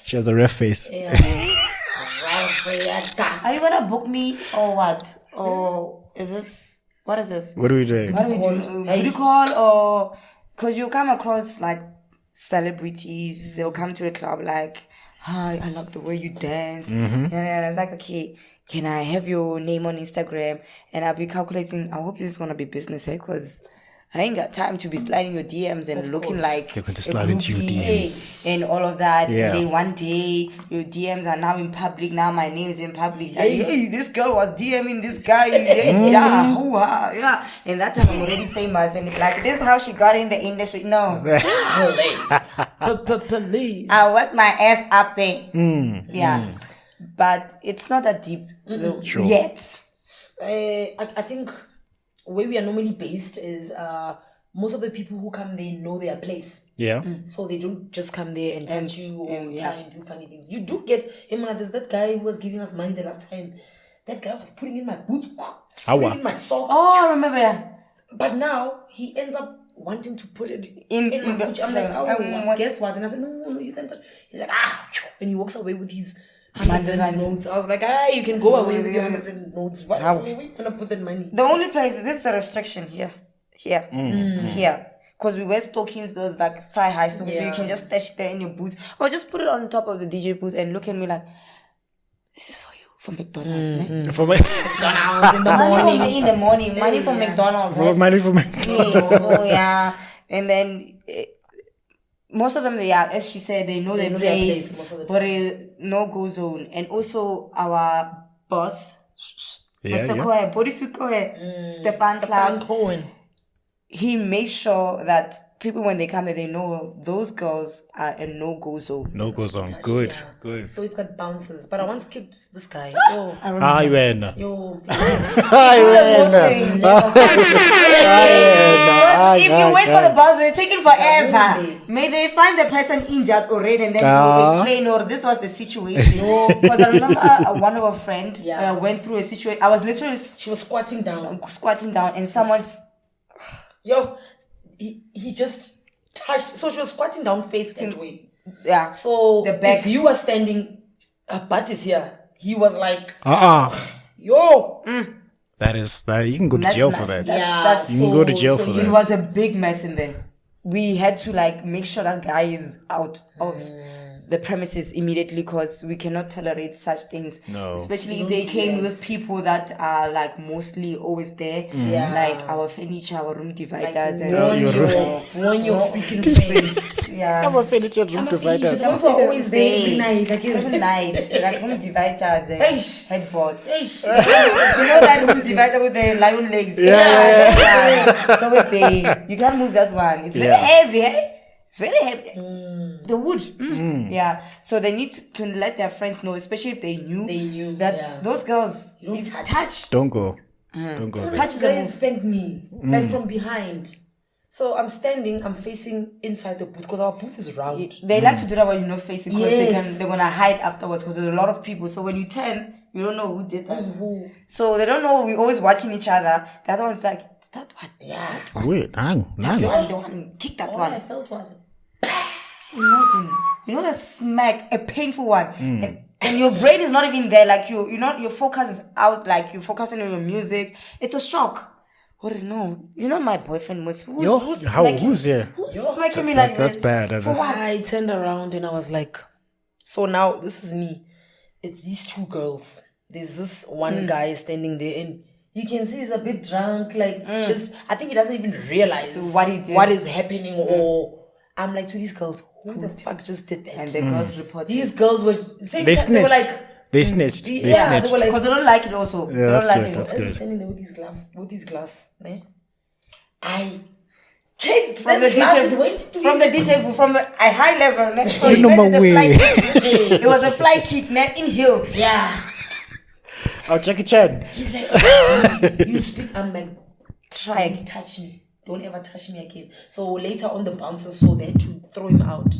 She has the ref face. Are you going to book me or what? Or is this... What is this? What are we doing? What do we do? Video call or... Because you come across like celebrities. They'll come to a club like... Hi, I love the way you dance. And then I was like, okay, can I have your name on Instagram? And I'll be calculating, I hope this is going to be business, because I ain't got time to be sliding your DMs and looking like They're going to a slide into your groupie DMs. and all of that. Yeah. And then one day, your DMs are now in public. Now my name is in public. Like, hey, this girl was DMing this guy. Yeah, hoo-ha, yeah. And that time I'm already famous. And like, this is how she got in the industry. No. Police. I worked my ass up there. Yeah. But it's not that deep Sure. yet. I think where we are normally based is most of the people who come there know their place. Yeah. So they don't just come there and touch you or and, try and do funny things. You do get him. There's that guy who was giving us money the last time. That guy was putting in my boots, putting in my sock. Oh, remember. But now he ends up wanting to put it In my the- boots. I'm like, what- guess what? And I said, no, you can't touch. He's like, and he walks away with his 100 100 notes. I was like, you can go away with your 100 notes. Where are you gonna put that money? The only place, this is the restriction here. Here. because we wear stockings, those like thigh-high stockings, so you Yeah. can just stash it there in your boots, or just put it on top of the DJ booth and look at me like, this is for you, for McDonald's, man. For my, McDonald's in the Money for morning. me in the morning, money from McDonald's. for money for my. Oh yeah, and then most of them, they are, as she said, they know their know their place, place most of the but no-go zone. And also our boss, Yeah, Mr. yeah. Cohen, bodysuit Cohen, Stefan Klaus, Cohen. he makes sure that people, when they come there, they know those girls are a no-go zone. No goes on. Good, Yeah. good. So we've got bouncers, but I once kicked this guy. Yo, Ah, you win. yo. Ah, you win. If you wait for the bus, they're taking forever. May they find the person injured already and then you explain, or this was the situation. Because I remember one of our friend Yeah. went through a situation. I was literally She was squatting down. squatting down and someone's Yo, he just touched. So she was squatting down face that way. yeah. So The back. if you were standing, her butt is here. He was like, Yo. yo. That is that. You can go to That's jail nice. for that. That's You can go to jail so for It that. was a big mess in there. We had to like make sure that guy is out of the premises immediately because we cannot tolerate such things. No. Especially if they came with people that are like mostly always there. Yeah. Like our furniture, our room dividers, Like, and warn your freaking friends. yeah. I'm a furniture room dividers. Some people are always there every night. Like, Every night, like room dividers and Eish. headboards. Eish. Do you know that room divider with the lion legs? Yeah. It's always there. You can't move that one. It's very Yeah. heavy, eh? It's very heavy. The wood. Yeah. So they need to let their friends know, especially if they knew that yeah. those girls, don't if touch. touch, Don't go. Don't go. touch This the guy move. spanked me like from behind. So I'm standing, I'm facing inside the booth because our booth is round. They like to do that when you're not facing because Yes. they're gonna hide afterwards because there's a lot of people. So when you turn, you don't know who did that. Who? So they don't know. We're always watching each other. The other one's like, it's that one. Yeah. Wait, hang. The one, kick that All one. I felt was Imagine, you know, that smack, a painful one, and your brain is not even there. Like your focus is out. Like you're focusing on your music. It's a shock. What no? You know, my boyfriend was who's here? Who's smacking me like That's this? bad. For That's, what? I turned around and I was like, so now this is me. It's these two girls. There's this one guy standing there and you can see he's a bit drunk. Like just, I think he doesn't even realize what he did. what is happening. Or I'm like to these girls, who the fuck just did that? And the girls reported These girls were they were snitched. like, They snitched. They yeah, snitched. they were like, because they don't like it. Also, they don't that's like good, it. that's I was good. standing there with these glass. Ne? I kicked From the that glass, DJ, it went to from the DJ, from a high level. Ne? So Ain't he no went more in the fly way. kick. It was a fly kick, ne? In heels. Yeah. Oh, Jackie Chan. He's like, you speak. I'm like, Try. don't touch me. Don't ever touch me again. So later on, the bouncers saw they had to throw him out.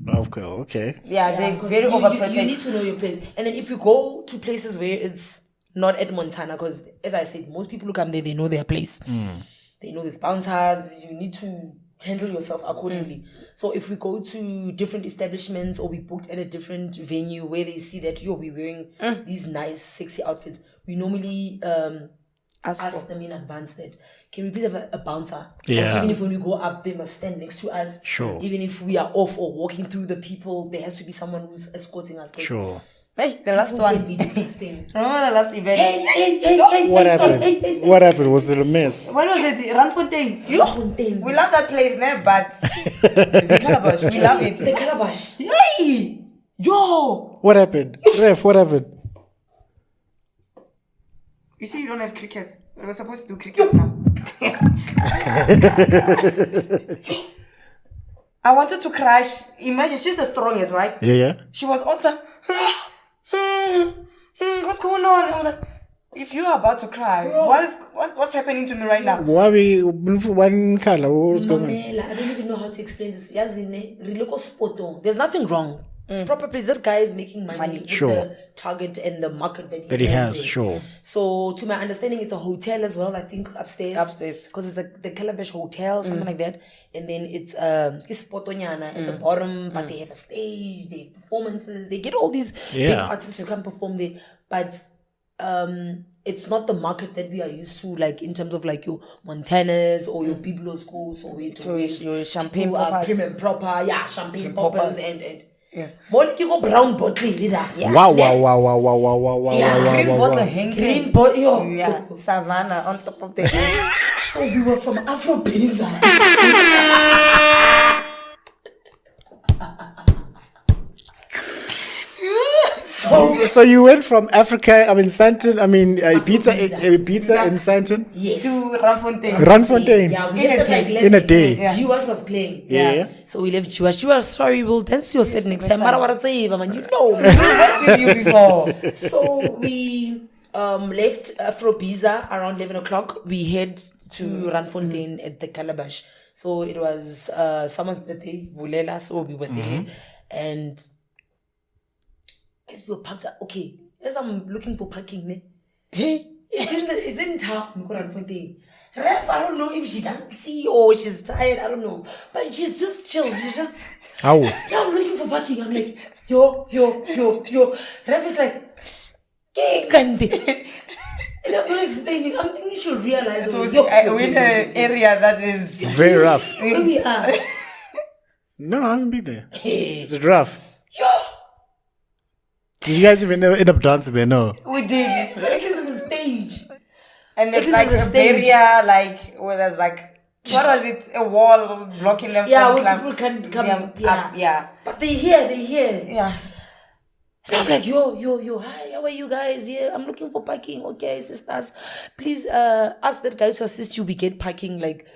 Okay. Yeah, Yeah, they're 'cause very you overprotective. need to know your place. And then if you go to places where it's not at Montana, because as I said, most people who come there, they know their place. They know there's bouncers. You need to handle yourself accordingly. So if we go to different establishments or we booked at a different venue where they see that we're wearing these nice, sexy outfits, we normally ask them in advance that, can we please have a bouncer? Yeah. Even if when we go up, they must stand next to us. Sure. Even if we are off or walking through the people, there has to be someone who's escorting us. 'cause Sure. Hey, the last people one. can be disgusting. Remember the last event? What happened? What happened? Was it a mess? When was it? Ranfontein. Ranfontein. We love that place, ne? But the calabash, we love it. The calabash. Yay! Yo! What happened? Ref, what happened? You see, you don't have crickets. We were supposed to do crickets now. I wanted to crash. Imagine, she's the strongest, right? Yeah. She was on the. What's going on? I'm like, if you are about to cry, what's happening to me right now? Why we one color? What's going on? Mamela, I don't even know how to explain this. Yazine, riloko spotong. There's nothing wrong. Proper place. That guy is making money with Sure. the target and the market that He has, there. sure. So, to my understanding, it's a hotel as well. I think upstairs. Because it's the Calabash Hotel, something like that. And then it's spotonyana at the bottom, but they have a stage, they have performances, they get all these big Yeah. artists to come perform there. But it's not the market that we are used to, like in terms of like your Montanas or your Biblos schools or your champagne people are poppers. prim and proper, champagne poppers. poppers and more like you go brown bottle, Wow. Green bottle hanging. green bottle, Yeah, savannah on top of the head. So we were from Afrofusion. So you went from Africa, Ibiza in Santon? Yes. To Randfontein. Randfontein. Yeah, we In a left day. at like 11. In a day. Yeah. G-Wash was playing. Yeah. So we left G-Wash. G-Wash, sorry, we'll dance to your set next time. Mara wara tseba, man, you know. We worked with you before. So we left Afrobiza around 11 o'clock. We head to Randfontein at the Calabash. So it was someone's birthday, Vulela, so we were there. And as we were parked up, as I'm looking for parking, it's in town, Randfontein. Ref, I don't know if she doesn't see or she's tired, I don't know. But she's just chill. She's just... How? Yeah, I'm looking for parking. I'm like, yo. Ref is like, and I'm not explaining. I'm thinking she'll realize. So we're in an area that is Very rough. Where we are. No, I haven't been there. Hey. It's rough. Yo. Did you guys even end up dancing there? No. we did it. Like this is a stage. And there's This like is a a stage. barrier, like where there's like what was it? A wall blocking them Yeah, from where climb- people can come. up, yeah. But they hear. Yeah. And I'm like, yo, hi, how are you guys? Yeah, I'm looking for parking. Okay, sisters, please ask that guy to assist you. We get parking, like,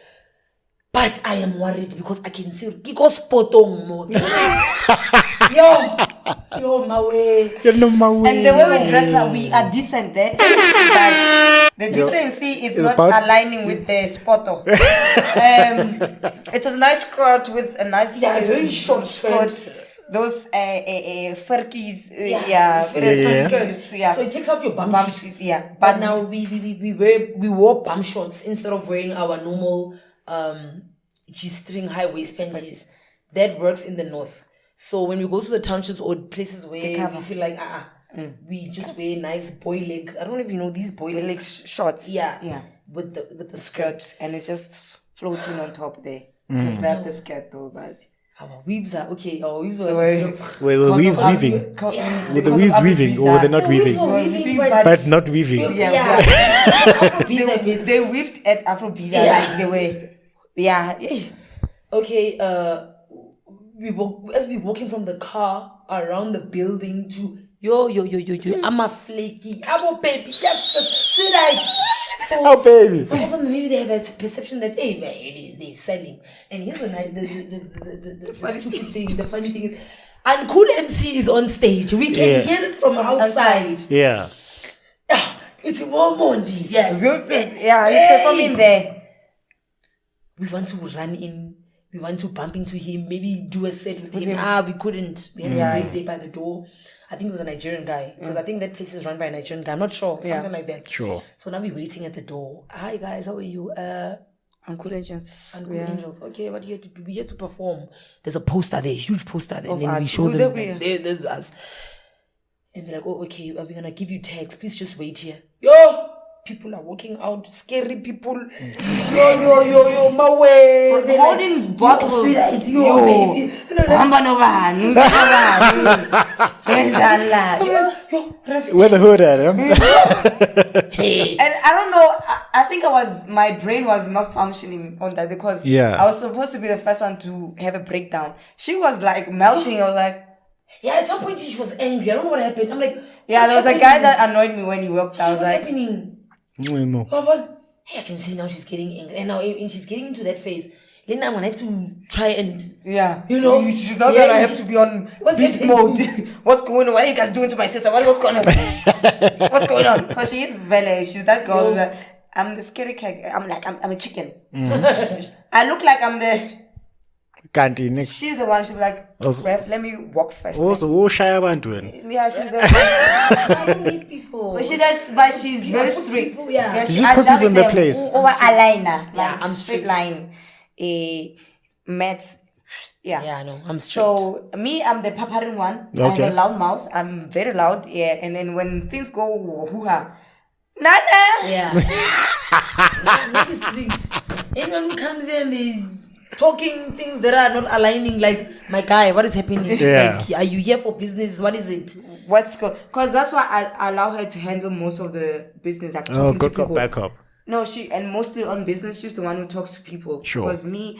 but I am worried because I can see Kiko spotong mo. Yo, my way. You know my way. And the way we dress now, we are decent there. But the decency is not about- aligning with the spotto. It's a nice skirt with a nice very short skirt. Those furkies, Skirts. yeah. So it takes out your bum Bum sheets. sheets, yeah. But now we wore bum shorts instead of wearing our normal G-string high waist panties. That works in the north. So when we go to the townships or places where we feel like we just wear nice boy leg. I don't know if you know these boy Like legs. shorts. Yeah. With the skirt. And it's just floating on top there. Just grab the skirt though, but Our weaves are okay. Our weaves are Were the weaves weaving? With the weaves weaving or were they not weaving? But not weaving. Yeah. they whipped at Afrobeat like they were. Yeah. Okay, as we walking from the car around the building to yo, I'm a flaky, I'm a baby, yes, so Oh, baby. some of them maybe they have a perception that hey, man, they're selling. And here's the stupid thing, the funny thing is, Uncool MC is on stage. We can hear it from outside. Yeah. It's more Mondi. Yeah, He's performing there. we want to run in. We want to bump into him, maybe do a set with him. We couldn't. We had to wait there by the door. I think it was a Nigerian guy. Because I think that place is run by a Nigerian guy. I'm not sure. Something like that. Sure. So now we're waiting at the door. Hi guys, how are you? Uncoolangels. Uncoolangels. Okay, what are you here to do? We're here to perform. There's a poster there, huge poster there. And then us. we show Who them. that There's us. And they're like, oh, okay, we're going to give you tags. Please just wait here. Yo! People are walking out, scary people. Yo, my way. They're Holding like, bottles. Yo, baby. Hamba no vanhu, Where the hood at? And I don't know, I think my brain was not functioning on that because I was supposed to be the first one to have a breakdown. She was like melting. I was like, yeah, at some point she was angry. I don't know what happened. I'm like, yeah, there was a guy that annoyed me when he walked out. I was what's like, happening? No. Hey, I can see now she's getting angry. And now she's getting into that phase. Then I'm going to have to try and... yeah, you know, she's not gonna have to be on beast mode. What's going on? What are you guys doing to my sister? What's going on? What's going on? Because she is Vele. She's that girl that I'm the scary cat. I'm like, I'm a chicken. I look like I'm the... Kanti next. She's the one. She's like, Also- Ref, let me walk first. Also, shy about doing. Yeah, she's the... I don't need people. But she does, but she's very put strict. people, yeah. She just put people in their place. Over a liner. Yeah, I'm straight strict. line. Maths. Yeah. Yeah, I know. I'm strict. So me, I'm the paparin one. I Okay. have a loud mouth. I'm very loud. Yeah. And then when things go hoo-ha, Nana. Yeah. Make it strict. Anyone who comes in and is talking things that are not aligning, like, my guy, what is happening? Yeah. Like, are you here for business? What is it? What's good? Because that's why I allow her to handle most of the business, like Oh, talking to good people. cop, bad cop. No, and mostly on business, she's the one who talks to people. Sure. Because me,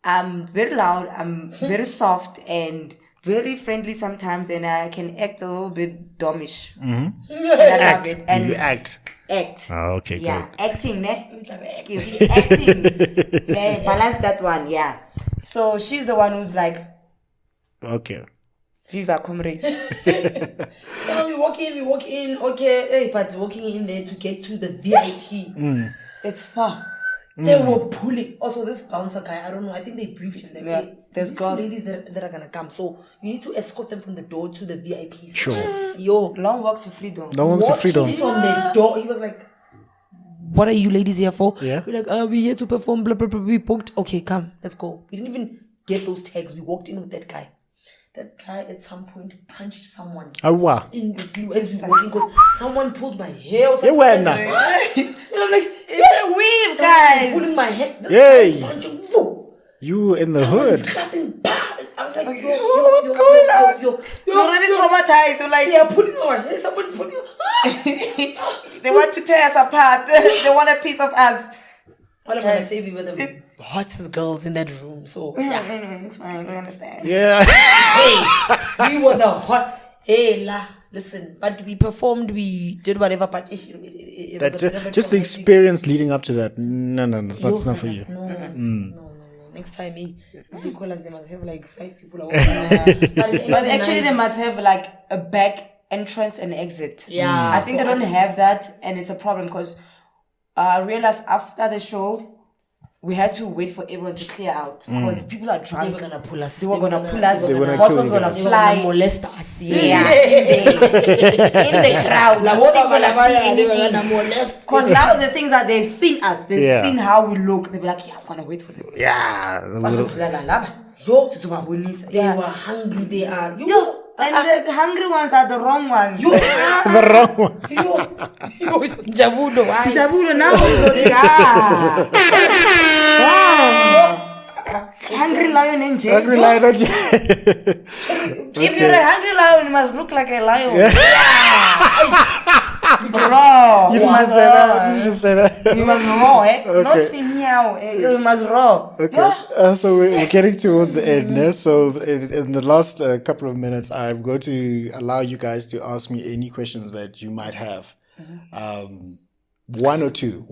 I'm very loud, I'm very soft and very friendly sometimes, and I can act a little bit dumbish. And I love it. And You act. act. Oh, okay, Yeah, good. acting, ne? Skill. Acting. Ne? Balance that one, yeah. So she's the one who's like, Okay. Viva, comrade. So when we walk in, okay, hey, but walking in there to get to the VIP, It's far. they were pulling. Also, this bouncer guy, I don't know, I think they briefed him. Like, Yeah, hey, there's these girls. ladies that are gonna come, so you need to escort them from the door to the VIP. Sure. Yo, Long walk to freedom. No one to walking freedom. from the door, he was like, what are you ladies here for? Yeah. We're like, we're here to perform, blah, blah, blah. We booked. Okay, come, let's go. We didn't even get those tags. We walked in with that guy. That guy at some point punched someone Oh, wow. in the glue as we walking because someone pulled my hair or something. You were not. And I'm like, It's a weave, guys. pulling my hair. This Yay. guy's punching. Whoa. You in the Someone's hood. clapping. Bah. I was like, yo, what's going on? You're You're already traumatized. You're like, They are pulling our hair. Someone's pulling. they want to tear us apart. They want a piece of us. All I'm gonna say, we were the hottest girls in that room. So yeah. Anyway, it's fine. We understand. Yeah. Hey, we were the hot. Hey, la, listen. But we performed. We did whatever. But it That's was a bit of a just the traumatic- experience leading up to that. No, that's not for you. No. Next time, if they call us, they must have like 5 people. But Actually, they must have like a back entrance and exit. Yeah, I think they for don't us. have that, and it's a problem because I realized after the show, we had to wait for everyone to clear out because people are They drunk. were gonna pull us. They were gonna pull us. They were gonna What kill was you gonna guys. They were gonna fly? molest us. Yeah, in the crowd. Like, what are gonna see They were gonna anything? molest. Because now the things that they've seen us, they've Yeah. seen how we look. They'll be like, yeah, I'm gonna wait for them. Yeah. Yo, They were hungry. They are. yo, and the hungry ones are the wrong ones. The wrong one. Jabulo. Why? Jabulo now is hungry lion and Jay. Hungry lion. If you're a hungry lion, you must look like a lion. Raw. You didn't just say that. You just say that. You must raw, eh? Not Okay. meow. You must raw. Okay, so we're getting towards the end now. So in the last couple of minutes, I'm going to allow you guys to ask me any questions that you might have. One or two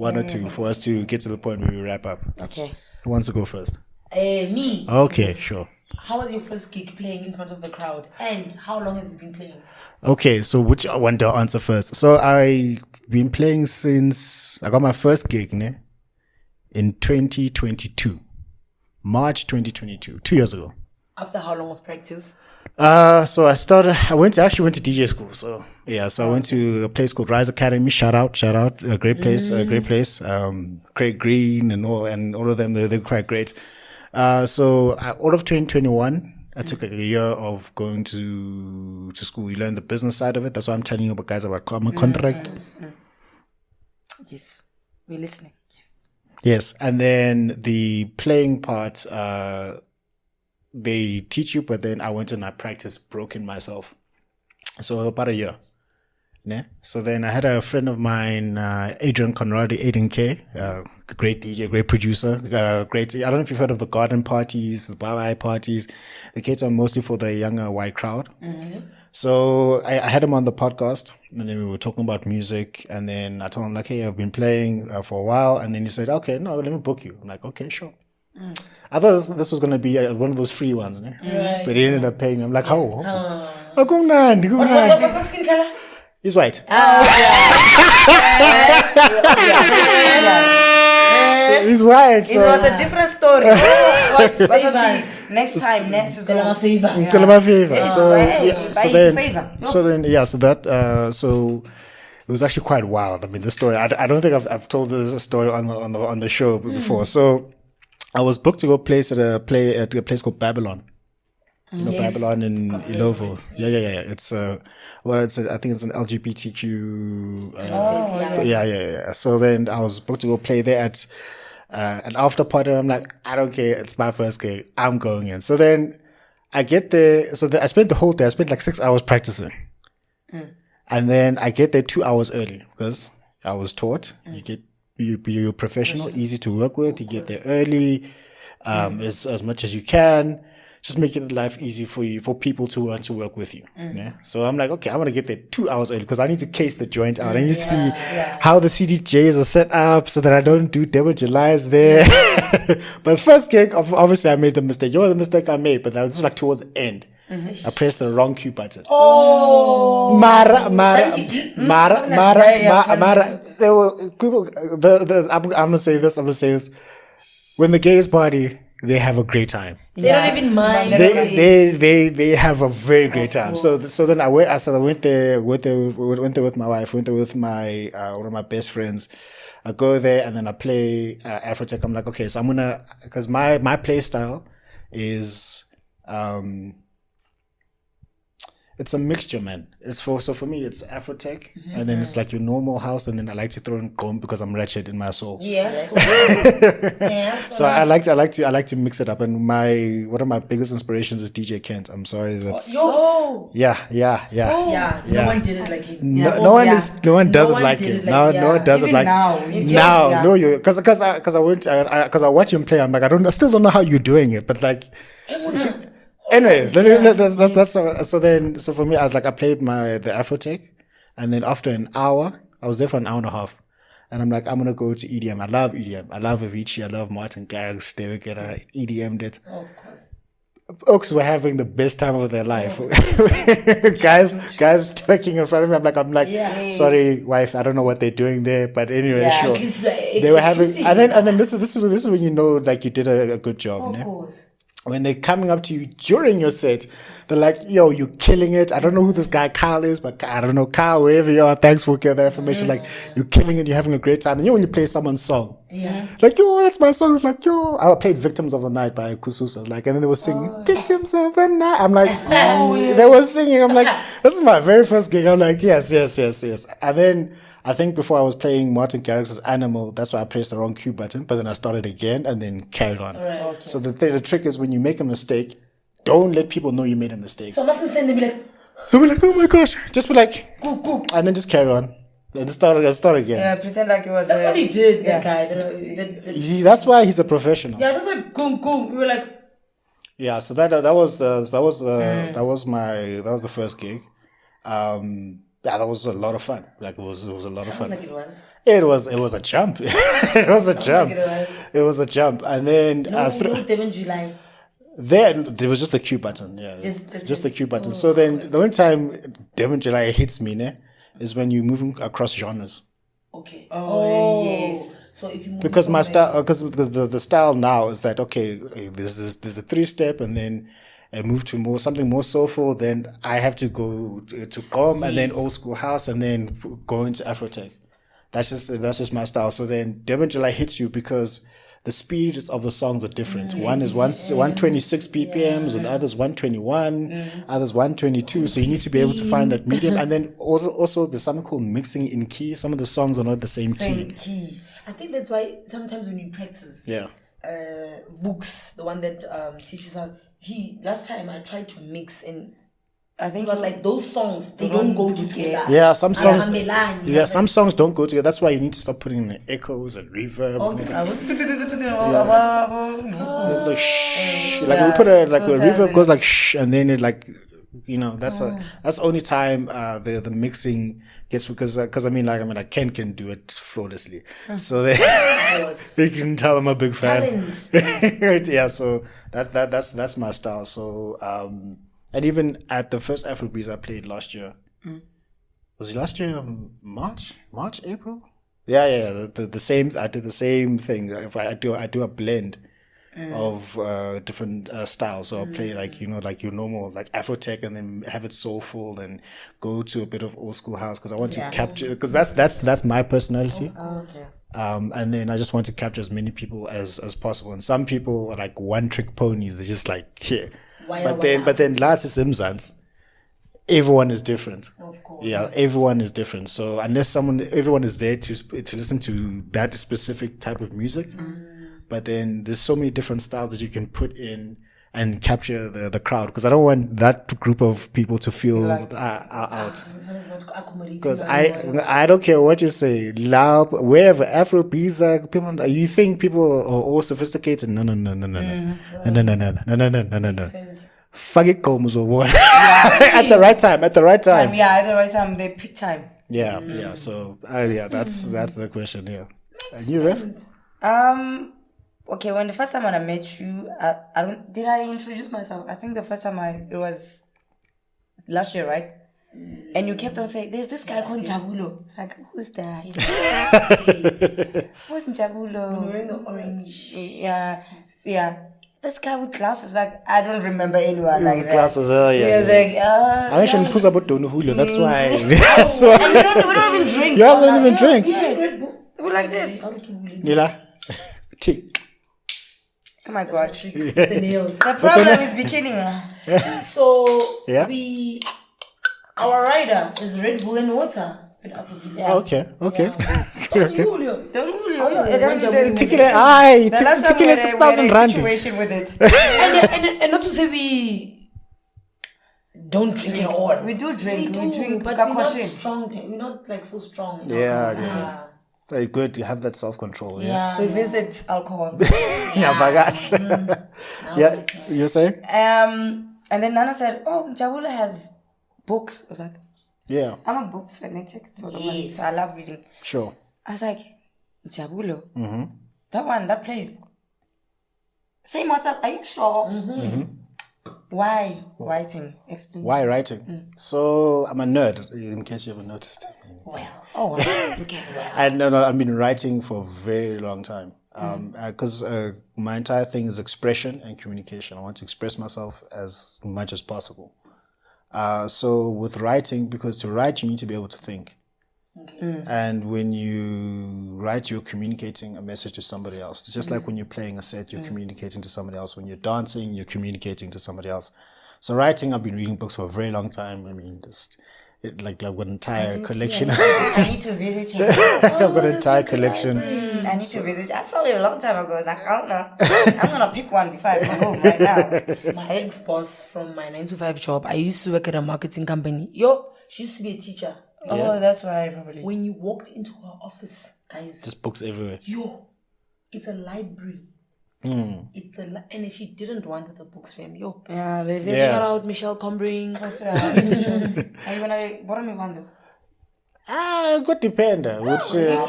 for us to get to the point where we wrap up. Okay. Who wants to go first? Me. Okay, sure. How was your first gig playing in front of the crowd? And how long have you been playing? Okay, so which one do I answer first? So I've been playing since I got my first gig in 2022. March 2022, 2 years ago. After how long of practice? So I actually went to DJ school. So yeah, so I went to a place called Rise Academy. Shout out, a great place, Craig Green and all of them, they're quite great. So all of 2021, I took like a year of going to school. You learn the business side of it. That's why I'm telling you about guys about common contract. Yes. We're listening. Yes. Yes, and then the playing part, they teach you, but then I went and I practiced broken myself. So about a year. Yeah. So then I had a friend of mine, Adrian Conradi, Aiden K, great DJ, great producer, great. I don't know if you've heard of the garden parties, the Bye parties. They cater mostly for the younger white crowd. Mm-hmm. So I had him on the podcast, and then we were talking about music, and then I told him like, hey, I've been playing for a while, and then he said, okay, no, let me book you. I'm like, okay, sure. I thought this was going to be one of those free ones, né? Right. But he ended up paying me. I'm like, how? What's that skin color? He's white. He's white. It So was a different story. What But favors? next time, next Tell them a favor. tell him a favor. So Hey, yeah, so buy then, favor. so it was actually quite wild. I mean, the story. I don't think I've told this story on the show before. So I was booked to go play at a place called Babylon. Yes. Babylon in Ilovo. Yeah. It's I think it's an LGBTQ. Yeah. So then I was booked to go play there at an after party. I'm like, I don't care. It's my first gig. I'm going in. So then I get there. So I spent the whole day. I spent like 6 hours practicing, and then I get there 2 hours early because I was taught you're professional, easy to work with. You get there early, as much as you can. Just making life easy for people to want to work with you. Yeah. So I'm like, okay, I'm gonna get there 2 hours early because I need to case the joint out. I need to see how the CDJs are set up so that I don't do double Julys there. But first gig, obviously I made the mistake. You know the mistake I made, but that was just like towards the end. I pressed the wrong cue button. Oh, Mara. There were people. I'm gonna say this. When the gays party, they have a great time. they don't even mind. They have a very great time. So then I went there with my wife. Went there with my one of my best friends. I go there and then I play Afrotech. I'm like, okay, so I'm gonna, because my play style is it's a mixture, man. For me, it's Afrotech, and then it's like your normal house, and then I like to throw in Gqom because I'm wretched in my soul. Yes. So I like to mix it up, and one of my biggest inspirations is DJ Kent. I'm sorry, that's yeah. No one did it like him. No one does it like him. No one does it like now. No, you because I watch him play. I'm like, I still don't know how you're doing it, but like. Anyway, that's so for me, I was like, I played the Afrotech, and then after an hour, I was there for an hour and a half, and I'm like, I'm gonna go to EDM. I love EDM. I love Avicii. I love Martin Garrix. David Guetta. EDM'd it. Oh, of course. Folks were having the best time of their life. guys twerking in front of me. I'm like, sorry, wife, I don't know what they're doing there, but anyway, sure. They were having, and then this is when you know, like, you did a good job. Of course. When they're coming up to you during your set, they're like, yo, you're killing it. I don't know who this guy Kyle is, but I don't know, Kyle, wherever you are, thanks for that information. Like, you're killing it, you're having a great time. And when you play someone's song, like, yo, that's my song. It's like, yo, I played Victims of the Night by Kususa. Like, and then they were singing Victims of the Night. I'm like, they were singing. I'm like, this is my very first gig. I'm like, yes. And then I think before I was playing Martin Garrix's Animal, that's why I pressed the wrong cue button, but then I started again and then carried on. Right. Okay. So the trick is when you make a mistake, don't let people know you made a mistake. So I mustn't stand there and be like, they'll be like, oh my gosh. Just be like, go. and then just carry on. And start again. Yeah, pretend like it was. That's what he did, that guy. That's why he's a professional. Yeah, that's like, go. We were like. Yeah, so that was the first gig. Yeah, that was a lot of fun. Like it was a lot of fun. Like it was. It was a jump. It was a jump. Like it was a jump, and then no 7 July. Then there was just the cue button. Yeah, just the cue button. So then the only time Devon July hits me, is when you're moving across genres. Okay. Oh yes. So if you move because my style, because the style now is that okay, there's a 3-step, and then I move to something more soulful. Then I have to go to Gqom, and then old school house, and then go into Afrotech. That's just my style. So then Devon July hits you because the speeds of the songs are different. One is 126 BPMs, and others 121, others 122. So you need to be able to find that medium. And then also there's something called mixing in key. Some of the songs are not the same key. I think that's why sometimes when you practice, Vooks, the one that teaches how last time I tried to mix in. I think it was like those songs, they don't go together. Yeah, some songs. Some songs don't go together. That's why you need to start putting in echoes and reverb. It's like shh. Like we put a reverb goes like shh, and then it like, that's the only time the mixing gets, because I mean Ken can do it flawlessly. So they can tell I'm a big fan. Yeah, so that's my style. So and even at the first Afrobeats I played last year, was it last year? March, April? Yeah. The same. I did the same thing. If I do a blend of different styles. So I'll play like your normal like Afrotech, and then have it soulful, and go to a bit of old school house, because I want to capture, because that's my personality. And then I just want to capture as many people as possible. And some people are like one trick ponies. They're just like here. But then last is Imzans. Everyone is different. Of course. Yeah, everyone is different. So unless everyone is there to listen to that specific type of music, but then there's so many different styles that you can put in and capture the crowd, because I don't want that group of people to feel out. Because I don't care what you say, loud, wherever, Afro pizza, people, you think people are all sophisticated? No. Fuck it, comes or at the right time. At the right time, they pick time. Yeah. So that's the question. Yeah. And you, Ref? Okay, when the first time when I met you, did I introduce myself? I think the first time it was last year, right? And you kept on saying, there's this guy called Jabulo. It's like, who's that? Who's Jabulo? Wearing the orange. Yeah. This guy with glasses, like, I don't remember anyone like that. Glasses, yeah. He was like, I actually put about Don Julio, that's why. And we don't even drink. You guys don't even drink. Yeah. We're like this. Nila? Tick. Oh my God. The nail. The problem is bikini. So Yeah? our rider is Red Bull and water with Afrofusion. Yeah. Okay. Don't Julio. Tickle, The last time tickle we 6,000 had a rand. situation with it. and not to say we don't drink at all. We do drink. We drink. but we're not strong. We're not like so strong. Yeah. Like, good, you have that self-control. Yeah. We visit alcohol. Yeah, my gosh. Yeah, you're saying? And then Nana said, "Oh, Jabula has books." I was like, Yeah, "I'm a book fanatic, so I love reading." sure. I was like, "Jabulo, that plays." Same WhatsApp. Are you sure? Why writing? Explain. Why writing? So, I'm a nerd, in case you haven't noticed. Oh, wow. Okay. And I've been writing for a very long time. Because my entire thing is expression and communication. I want to express myself as much as possible. So with writing, because to write, you need to be able to think. And when you write, you're communicating a message to somebody else. It's just like when you're playing a set, you're communicating to somebody else. When you're dancing, you're communicating to somebody else. So writing, I've been reading books for a very long time. I mean, like an entire collection. I need to visit you. I've got an entire collection. I need to visit you. I saw it a long time ago. I was like, I don't know. I'm going to pick one before I go home right now. My ex-boss from my 9 to 5 job, I used to work at a marketing company. She used to be a teacher. Oh, that's why probably. When you walked into her office, guys, Just books everywhere. it's a library. And she didn't want with the books, fam. Yeah, they Shout out Michelle Combring. Are you gonna borrow me one though? Good depend. Which That's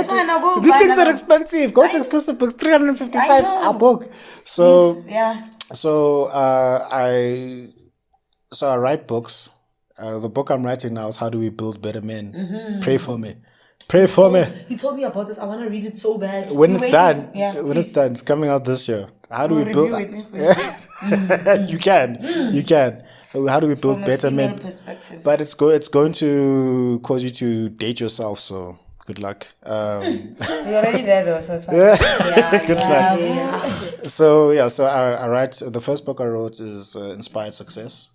fine, I'll go these buy things are another. expensive. Go to exclusive books, 355 a book. So I write books. The book I'm writing now is How Do We Build Better Men? Pray for me. Pray for me. He told me about this. I want to read it so bad. When it's done, it's done, it's coming out this year. How do we build? You can. How do we build better men? But it's going to cause you to date yourself. So good luck. You're already there though, so it's fine. Good luck. So I write. The first book I wrote is Inspired Success.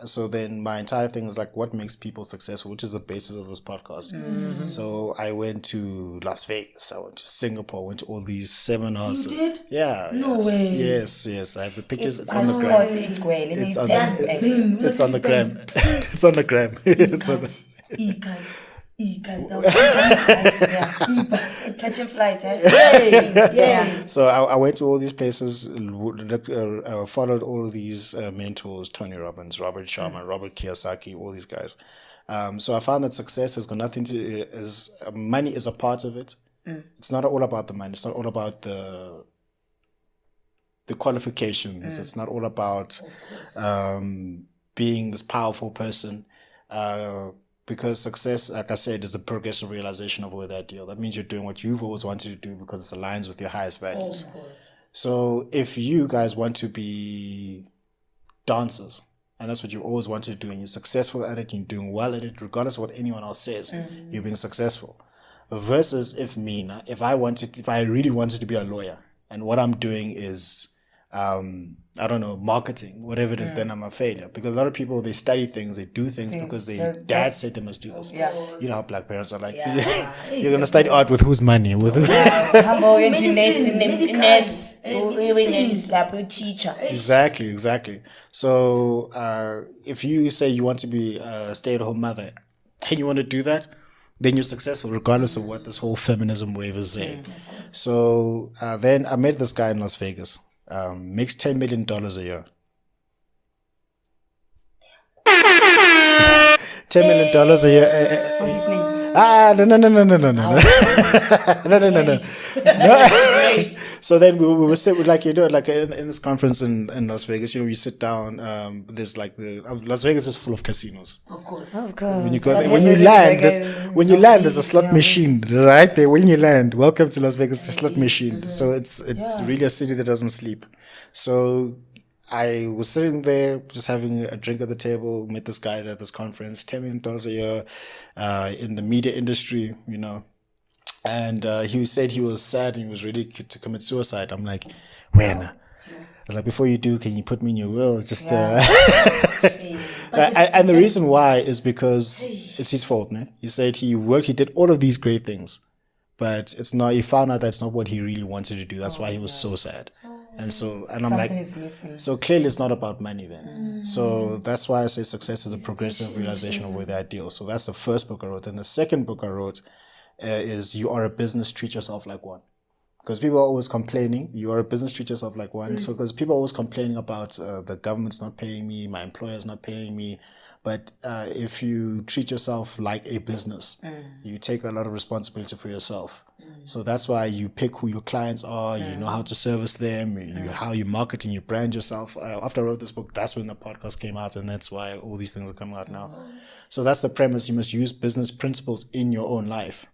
So then my entire thing is like, what makes people successful, which is the basis of this podcast. So I went to Las Vegas, I went to Singapore, went to all these seminars. You did? Yeah. No way. Yes. I have the pictures. It's on the gram. It's on the gram. It's on the gram. It's on the Catching flights, eh? So I went to all these places, followed all of these mentors, Tony Robbins, Robert Sharma, Robert Kiyosaki, all these guys. So I found that success has got nothing to money is a part of it. It's not all about the money. It's not all about the qualifications. It's not all about being this powerful person. Because success, like I said, is a progressive realization of where ideal. That means you're doing what you've always wanted to do because it aligns with your highest values. So if you guys want to be dancers, and that's what you always wanted to do, and you're successful at it, you're doing well at it, regardless of what anyone else says, you're being successful. Versus if I really wanted to be a lawyer, and what I'm doing is, I don't know, marketing, whatever it is, then I'm a failure. Because a lot of people, they study things, they do things because their dad said they must do this. Yeah. You know how black parents are like, Yeah. you're going to study art with whose money? With who? Teacher. Exactly. So if you say you want to be a stay-at-home mother and you want to do that, then you're successful regardless of what this whole feminism wave is saying. So then I met this guy in Las Vegas. Makes $10 million a year. $10 million a year. What's his name? No. So then we were sitting, like you do it, like in this conference in Las Vegas. You know, you sit down. There's like Las Vegas is full of casinos. Of course. When you go there, when you land, there's a slot machine right there. When you land, welcome to Las Vegas, the slot machine. So it's really a city that doesn't sleep. So I was sitting there just having a drink at the table, met this guy at this conference, $10 million a year in the media industry, you know. And he said he was sad and he was ready to commit suicide. I'm like, when? I was like, before you do, can you put me in your will? Just and the reason why is because it's his fault, man. He said he did all of these great things, but it's not. He found out that's not what he really wanted to do. That's why he was so sad. And I'm like, so clearly it's not about money then. So that's why I say success is a progressive realization of where the ideal. So that's the first book I wrote. And the second book I wrote is You Are a Business, Treat Yourself Like One. Because people are always complaining, you are a business, treat yourself like one. So because people are always complaining about the government's not paying me, my employer's not paying me. But if you treat yourself like a business, you take a lot of responsibility for yourself. So that's why you pick who your clients are, you know how to service them, how you market and you brand yourself. After I wrote this book, that's when the podcast came out, and that's why all these things are coming out now. So that's the premise. You must use business principles in your own life.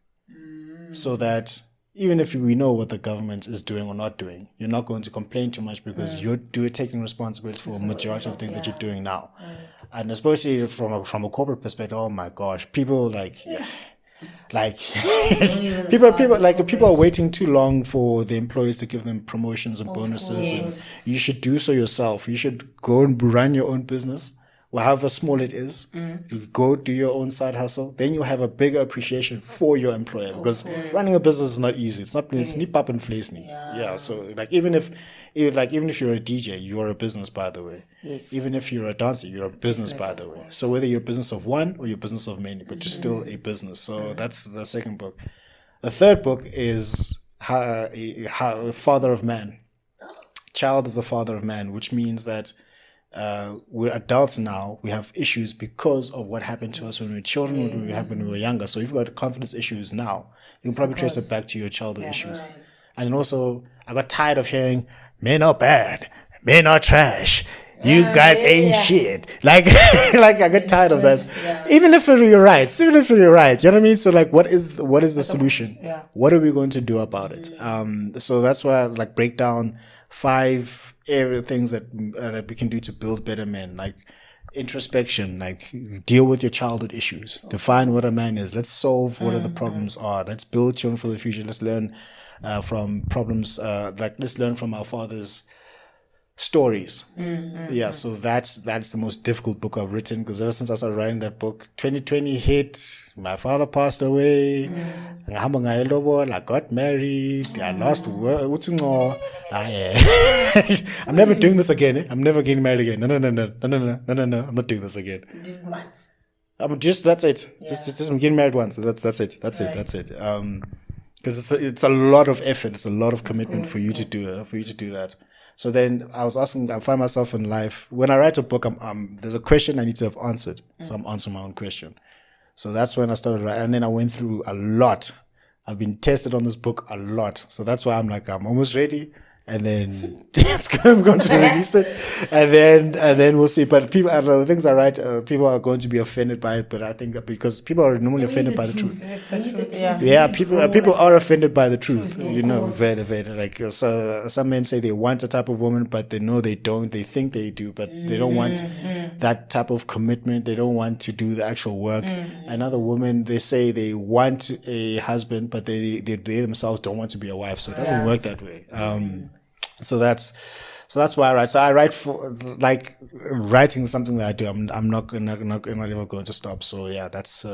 So that even if we know what the government is doing or not doing, you're not going to complain too much because you're taking responsibility for a majority of things that you're doing now. And especially from a corporate perspective, oh my gosh, people people are waiting too long for the employees to give them promotions and bonuses. And you should do so yourself. You should go and run your own business. However small it is, go do your own side hustle. Then you'll have a bigger appreciation for your employer because running a business is not easy. It's not snip up and place me. Yeah. So even if you're a DJ, you are a business, by the way. Yes. Even if you're a dancer, you're a business, by the way. So whether you're a business of one or you're a business of many, but you're still a business. So that's the second book. The third book is how Father of Man. Child is the father of man, which means that we're adults now. We have issues because of what happened to us when we were children, when we were younger. So if you've got confidence issues now, you can probably trace it back to your childhood issues. Right. And then also, I got tired of hearing, men are bad, men are trash, you guys ain't shit. Like I get tired of that. Yeah. Even if you're right, you know what I mean? So what is the solution? Yeah. What are we going to do about it? So that's why I break down 5 things that we can do to build better men, like introspection, deal with your childhood issues, define what a man is, let's solve what the problems are, let's build children for the future, let's learn from problems, let's learn from our fathers' stories. Yeah, so that's the most difficult book I've written because ever since I started writing that book, 2020 hit, my father passed away, I got married, I lost work. I'm never doing this again. I'm never getting married again. No, I'm not doing this again. Once. That's it. Yeah. Just I'm getting married once. That's it. That's it. Because it's a lot of effort. It's a lot of commitment for you to do that. So then I find myself in life, when I write a book, there's a question I need to have answered. So I'm answering my own question. So that's when I started writing. And then I went through a lot. I've been tested on this book a lot. So that's why I'm almost ready. and then I'm going to release it, and then we'll see. But people, I don't know, the things are right. People are going to be offended by it, but I think because people are normally offended by the truth. Yeah, people are offended by the truth. You know, very like so. Some men say they want a type of woman, but they know they don't. They think they do, but they don't want that type of commitment. They don't want to do the actual work. Another woman, they say they want a husband, but they themselves don't want to be a wife. So it doesn't work that way. So that's why I write. So I write for like writing is something that I do. I'm not ever going to stop. So yeah, that's.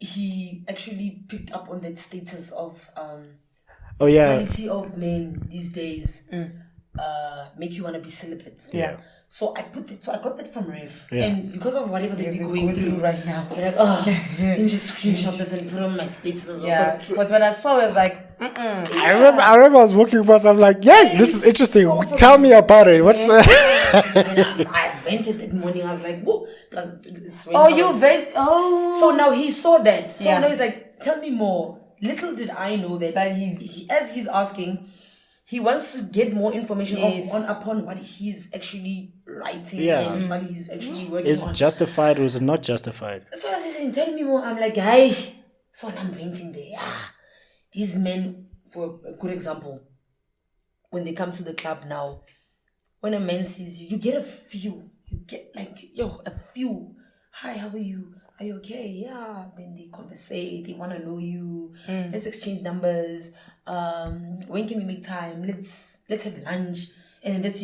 He actually picked up on that status of quality of men these days make you want to be celibate. Yeah. So I got that from Rev. Yeah. And because of whatever they're going through right now, they're like, let me just screenshot this and put on my status as well. Yeah, because when I saw it, I was like, I remember I was working for. I'm like, yeah, this is interesting. Tell me about it. What's? And I vented that morning. I was like, whoa. Plus, it's when So now he saw that. So now he's like, tell me more. Little did I know that as he's asking, he wants to get more information upon what he's actually writing and what he's actually working on. Is it justified or is it not justified? So as he's saying, tell me more. I'm like, hey. So I'm venting there. These men, for a good example, when they come to the club now, when a man sees you, you get a few. You get like, a few. Hi, how are you? Are you okay? Yeah. Then they conversate. They want to know you. Let's exchange numbers. When can we make time? Let's have lunch. And that's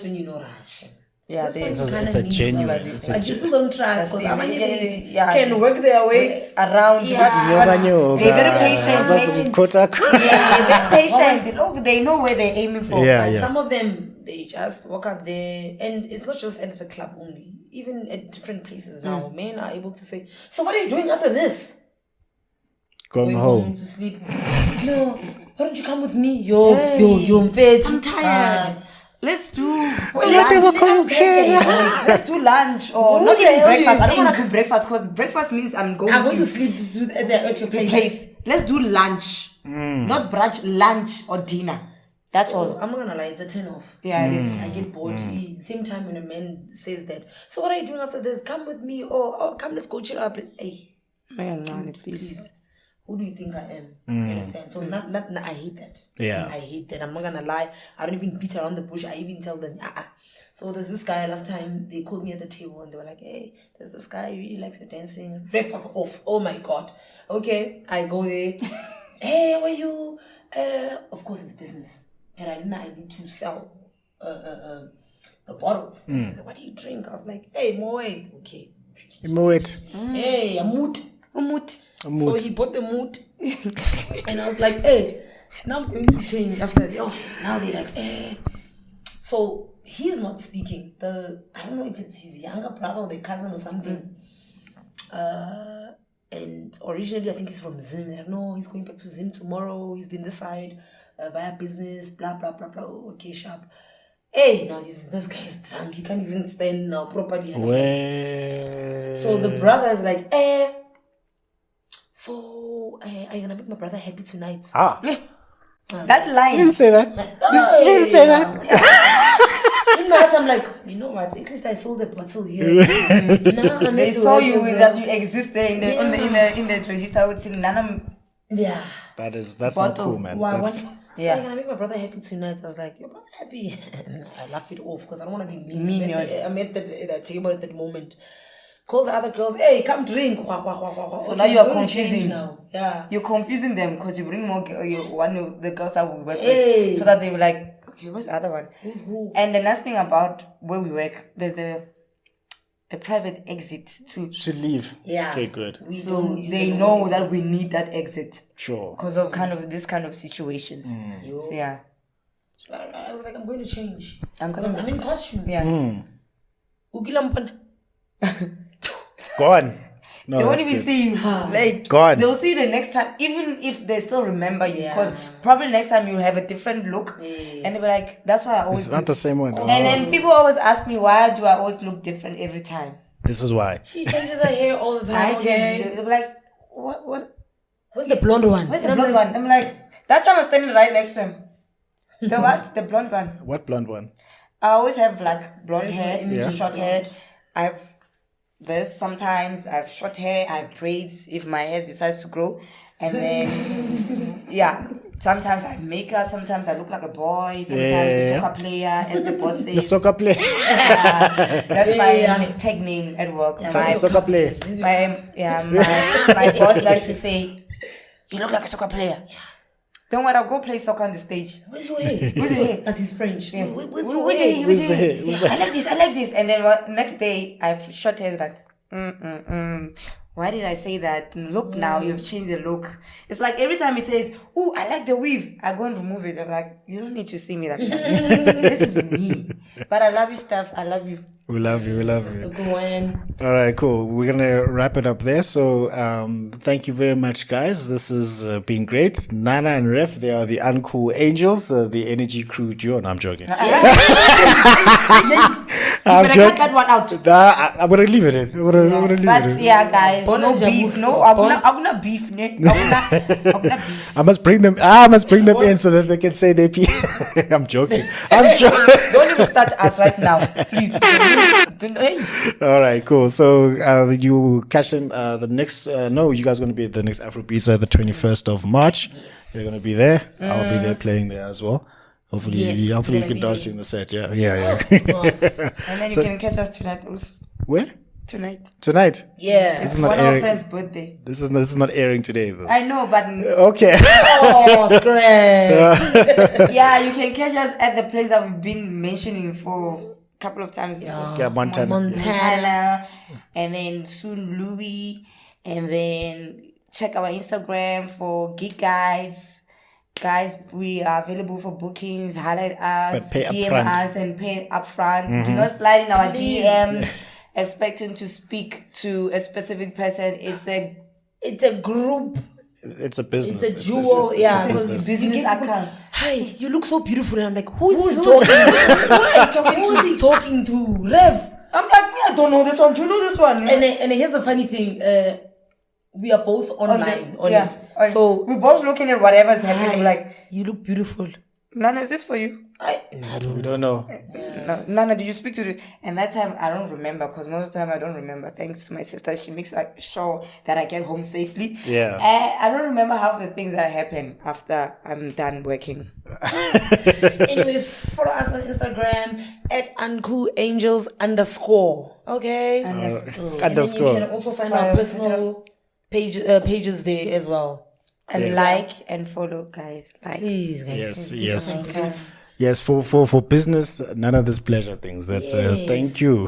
when you know Rush. yeah, It's a genuine. I just don't trust because they can work their way around. They're very patient. They're patient. Look, they know where they're aiming for. Some of them, they just walk up there, and it's not just at the club only. Even at different places now, men are able to say, "So what are you doing after this?" Going home to sleep. No, why don't you come with me? I'm fed. I'm tired. Let's do lunch or not even breakfast. I don't want to do breakfast because breakfast means I'm going to sleep at the actual place. Let's do lunch, not brunch, lunch or dinner. That's all. I'm not gonna lie, it's a turn off. Yeah, it is. I get bored. Same time when a man says that. So what are you doing after this? Come with me, or come, let's go chill up. Hey, man, please. Who do you think I am? You understand? So not I hate that. Yeah. I hate that. I'm not gonna lie. I don't even beat around the bush. I even tell them, So there's this guy, last time they called me at the table and they were like, hey, there's this guy, he really likes your dancing. Ref was off. Oh my God. Okay, I go there. Hey, how are you? Of course it's business. And I need to sell the bottles. What do you drink? I was like, hey, Moet. Okay. Moet. Hey, a moot. So he bought the mood. And I was like, hey, now I'm going to change after that. Now they're like, hey. So he's not speaking. I don't know if it's his younger brother or the cousin or something. And originally I think he's from Zim. They're like, no, he's going back to Zim tomorrow. He's been this side via business, blah, blah, blah, blah. Oh, okay, sharp. Hey, now this guy is drunk. He can't even stand now properly. So the brother is like, so, are you gonna make my brother happy tonight? That line. You didn't say that. You didn't say that. In my heart, I'm like, you know what? At least I sold the bottle here. They saw you that you exist there in the register with Nana. Yeah. That's not cool, man. So I'm gonna make my brother happy tonight. I was like, your brother happy? I laugh it off because I don't want to be mean. I'm at that table at that moment. Call the other girls, hey, come drink. So now you are confusing. Yeah. You're confusing them because you bring more one of the girls that we work with. So that they were like, okay, what's the other one? Who's who? And the nice thing about where we work, there's a private exit to leave. Yeah. Okay, good. So they know that we need that exit. Sure. Because of this kind of situations. So, yeah. So I was like, I'm going to change. I'm in costume. Yeah. Go on. No, they won't even see you. Like, God. They'll see you the next time, even if they still remember you. Because probably next time you'll have a different look. And they'll be like, that's why I always It's not the same one. And then people always ask me, why do I always look different every time? This is why. She changes her hair all the time. They'll be like, what's the blonde one? Where's the blonde one? I'm like, that time I was standing right next to him. The what? The blonde one. What blonde one? I always have like blonde hair, Yeah. short hair. I have this sometimes. I have short hair. I have braids if my hair decides to grow, and then yeah. Sometimes I have makeup. Sometimes I look like a boy. Sometimes a soccer player, as the boss The says. soccer play. That's my tag name at work. My, Soccer play. my boss likes to say, "You look like a soccer player." Don't worry, I'll go play soccer on the stage. Where's your hair? Where's your hair? That's his French. Yeah. Where's Where's your your hair? hair? Where's the hair? Where's the I like this. And then next day, I have short hair like, why did I say that? Look now, you've changed the look. It's like every time he says, "Oh, I like the weave," I go and remove it. I'm like, you don't need to see me like that. This is me. But I love you, Steph. I love you. We love you. We love you. Gqom. All right, cool. We're gonna wrap it up there. So, thank you very much, guys. This has been great. Nana and Ref, they are the Uncoolangels, the energy crew duo. No, I'm joking. I'm But I cut that one out. Nah, I'm gonna leave it in. I'm gonna leave it But in. yeah, guys, no beef. No, I'm gonna beef. I'm gonna beef. I must bring them in so that they can say they pee. I'm joking. I'm joking. Don't even start us right now, please. All right, cool. So you catch them the next. No, you guys are going to be at the next Afrobeats the 21st of March. You're going to be there. I'll be there playing there as well. Hopefully, Yes, you gonna can be dance there. during the set. Yeah. Yes. And then you can catch us tonight also. Where? Tonight. Tonight. Yeah. This is One not of our airing. friend's birthday. This is not airing today though. I know, but Okay. Oh, scram. yeah, you can catch us at the place that we've been mentioning for a couple of times. Yeah, Montana. Montana, and then soon Louis, and then check our Instagram for gig guides. Guys, we are available for bookings. Highlight us, But pay DM upfront. us, and pay upfront. Do not slide in our Please. DMs expecting to speak to a specific person. It's a group. It's a business. It's a jewel. Yeah. a Because business. business You get- account. Hi, you look so beautiful. And I'm like, who is he talking to? Who is he talking to? Rev. I'm like, me, I don't know this one. Do you know this one? And here's the funny thing. We are both online on it. So we're both looking at whatever's happening. hi, We're like, you look beautiful. Nana, is this for you? We don't know. No, Nana, did you speak to the... And that time, I don't remember, because most of the time I don't remember. Thanks to my sister, she makes like sure that I get home safely. Yeah. I don't remember half the things that happen after I'm done working. Anyway, follow us on Instagram at uncoolangels_. Okay. And that's cool. And then you Underscore. can also find our personal pages there as well. And Yes. like and follow, guys. Like. Please, guys. Yes. Guys. Yes, for business, none of this pleasure things. That's Yes. thank you.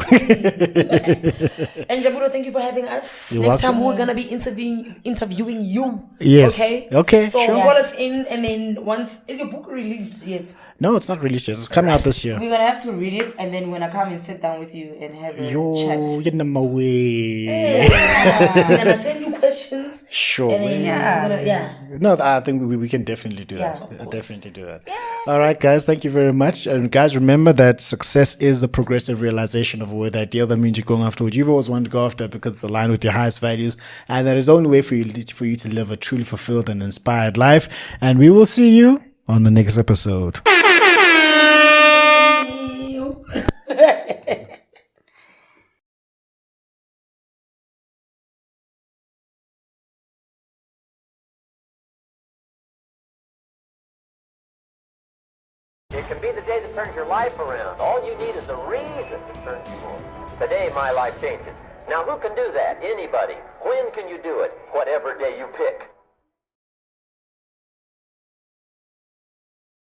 And Jabulo, thank you for having us. You're Next welcome. time we're gonna be interviewing you. Yes. Okay. Okay, So sure. call us in, and then once is your book released yet? No, it's not released yet. It's coming out this year. We're going to have to read it, and then when I come and sit down with you and have a Yo, chat. get in my way. We're gonna send you questions. Sure. And then Yeah. we're gonna, yeah. No, I think we can definitely do that. Yeah, of Definitely do that. All right, guys. Thank you very much. And guys, remember that success is the progressive realization of a word ideal. That means you're going after what you've always wanted to go after because it's aligned with your highest values. And that is the only way for you to live a truly fulfilled and inspired life. And we will see you on the next episode. It can be the day that turns your life around. All you need is a reason to turn you on. Today, my life changes. Now, who can do that? Anybody. When can you do it? Whatever day you pick.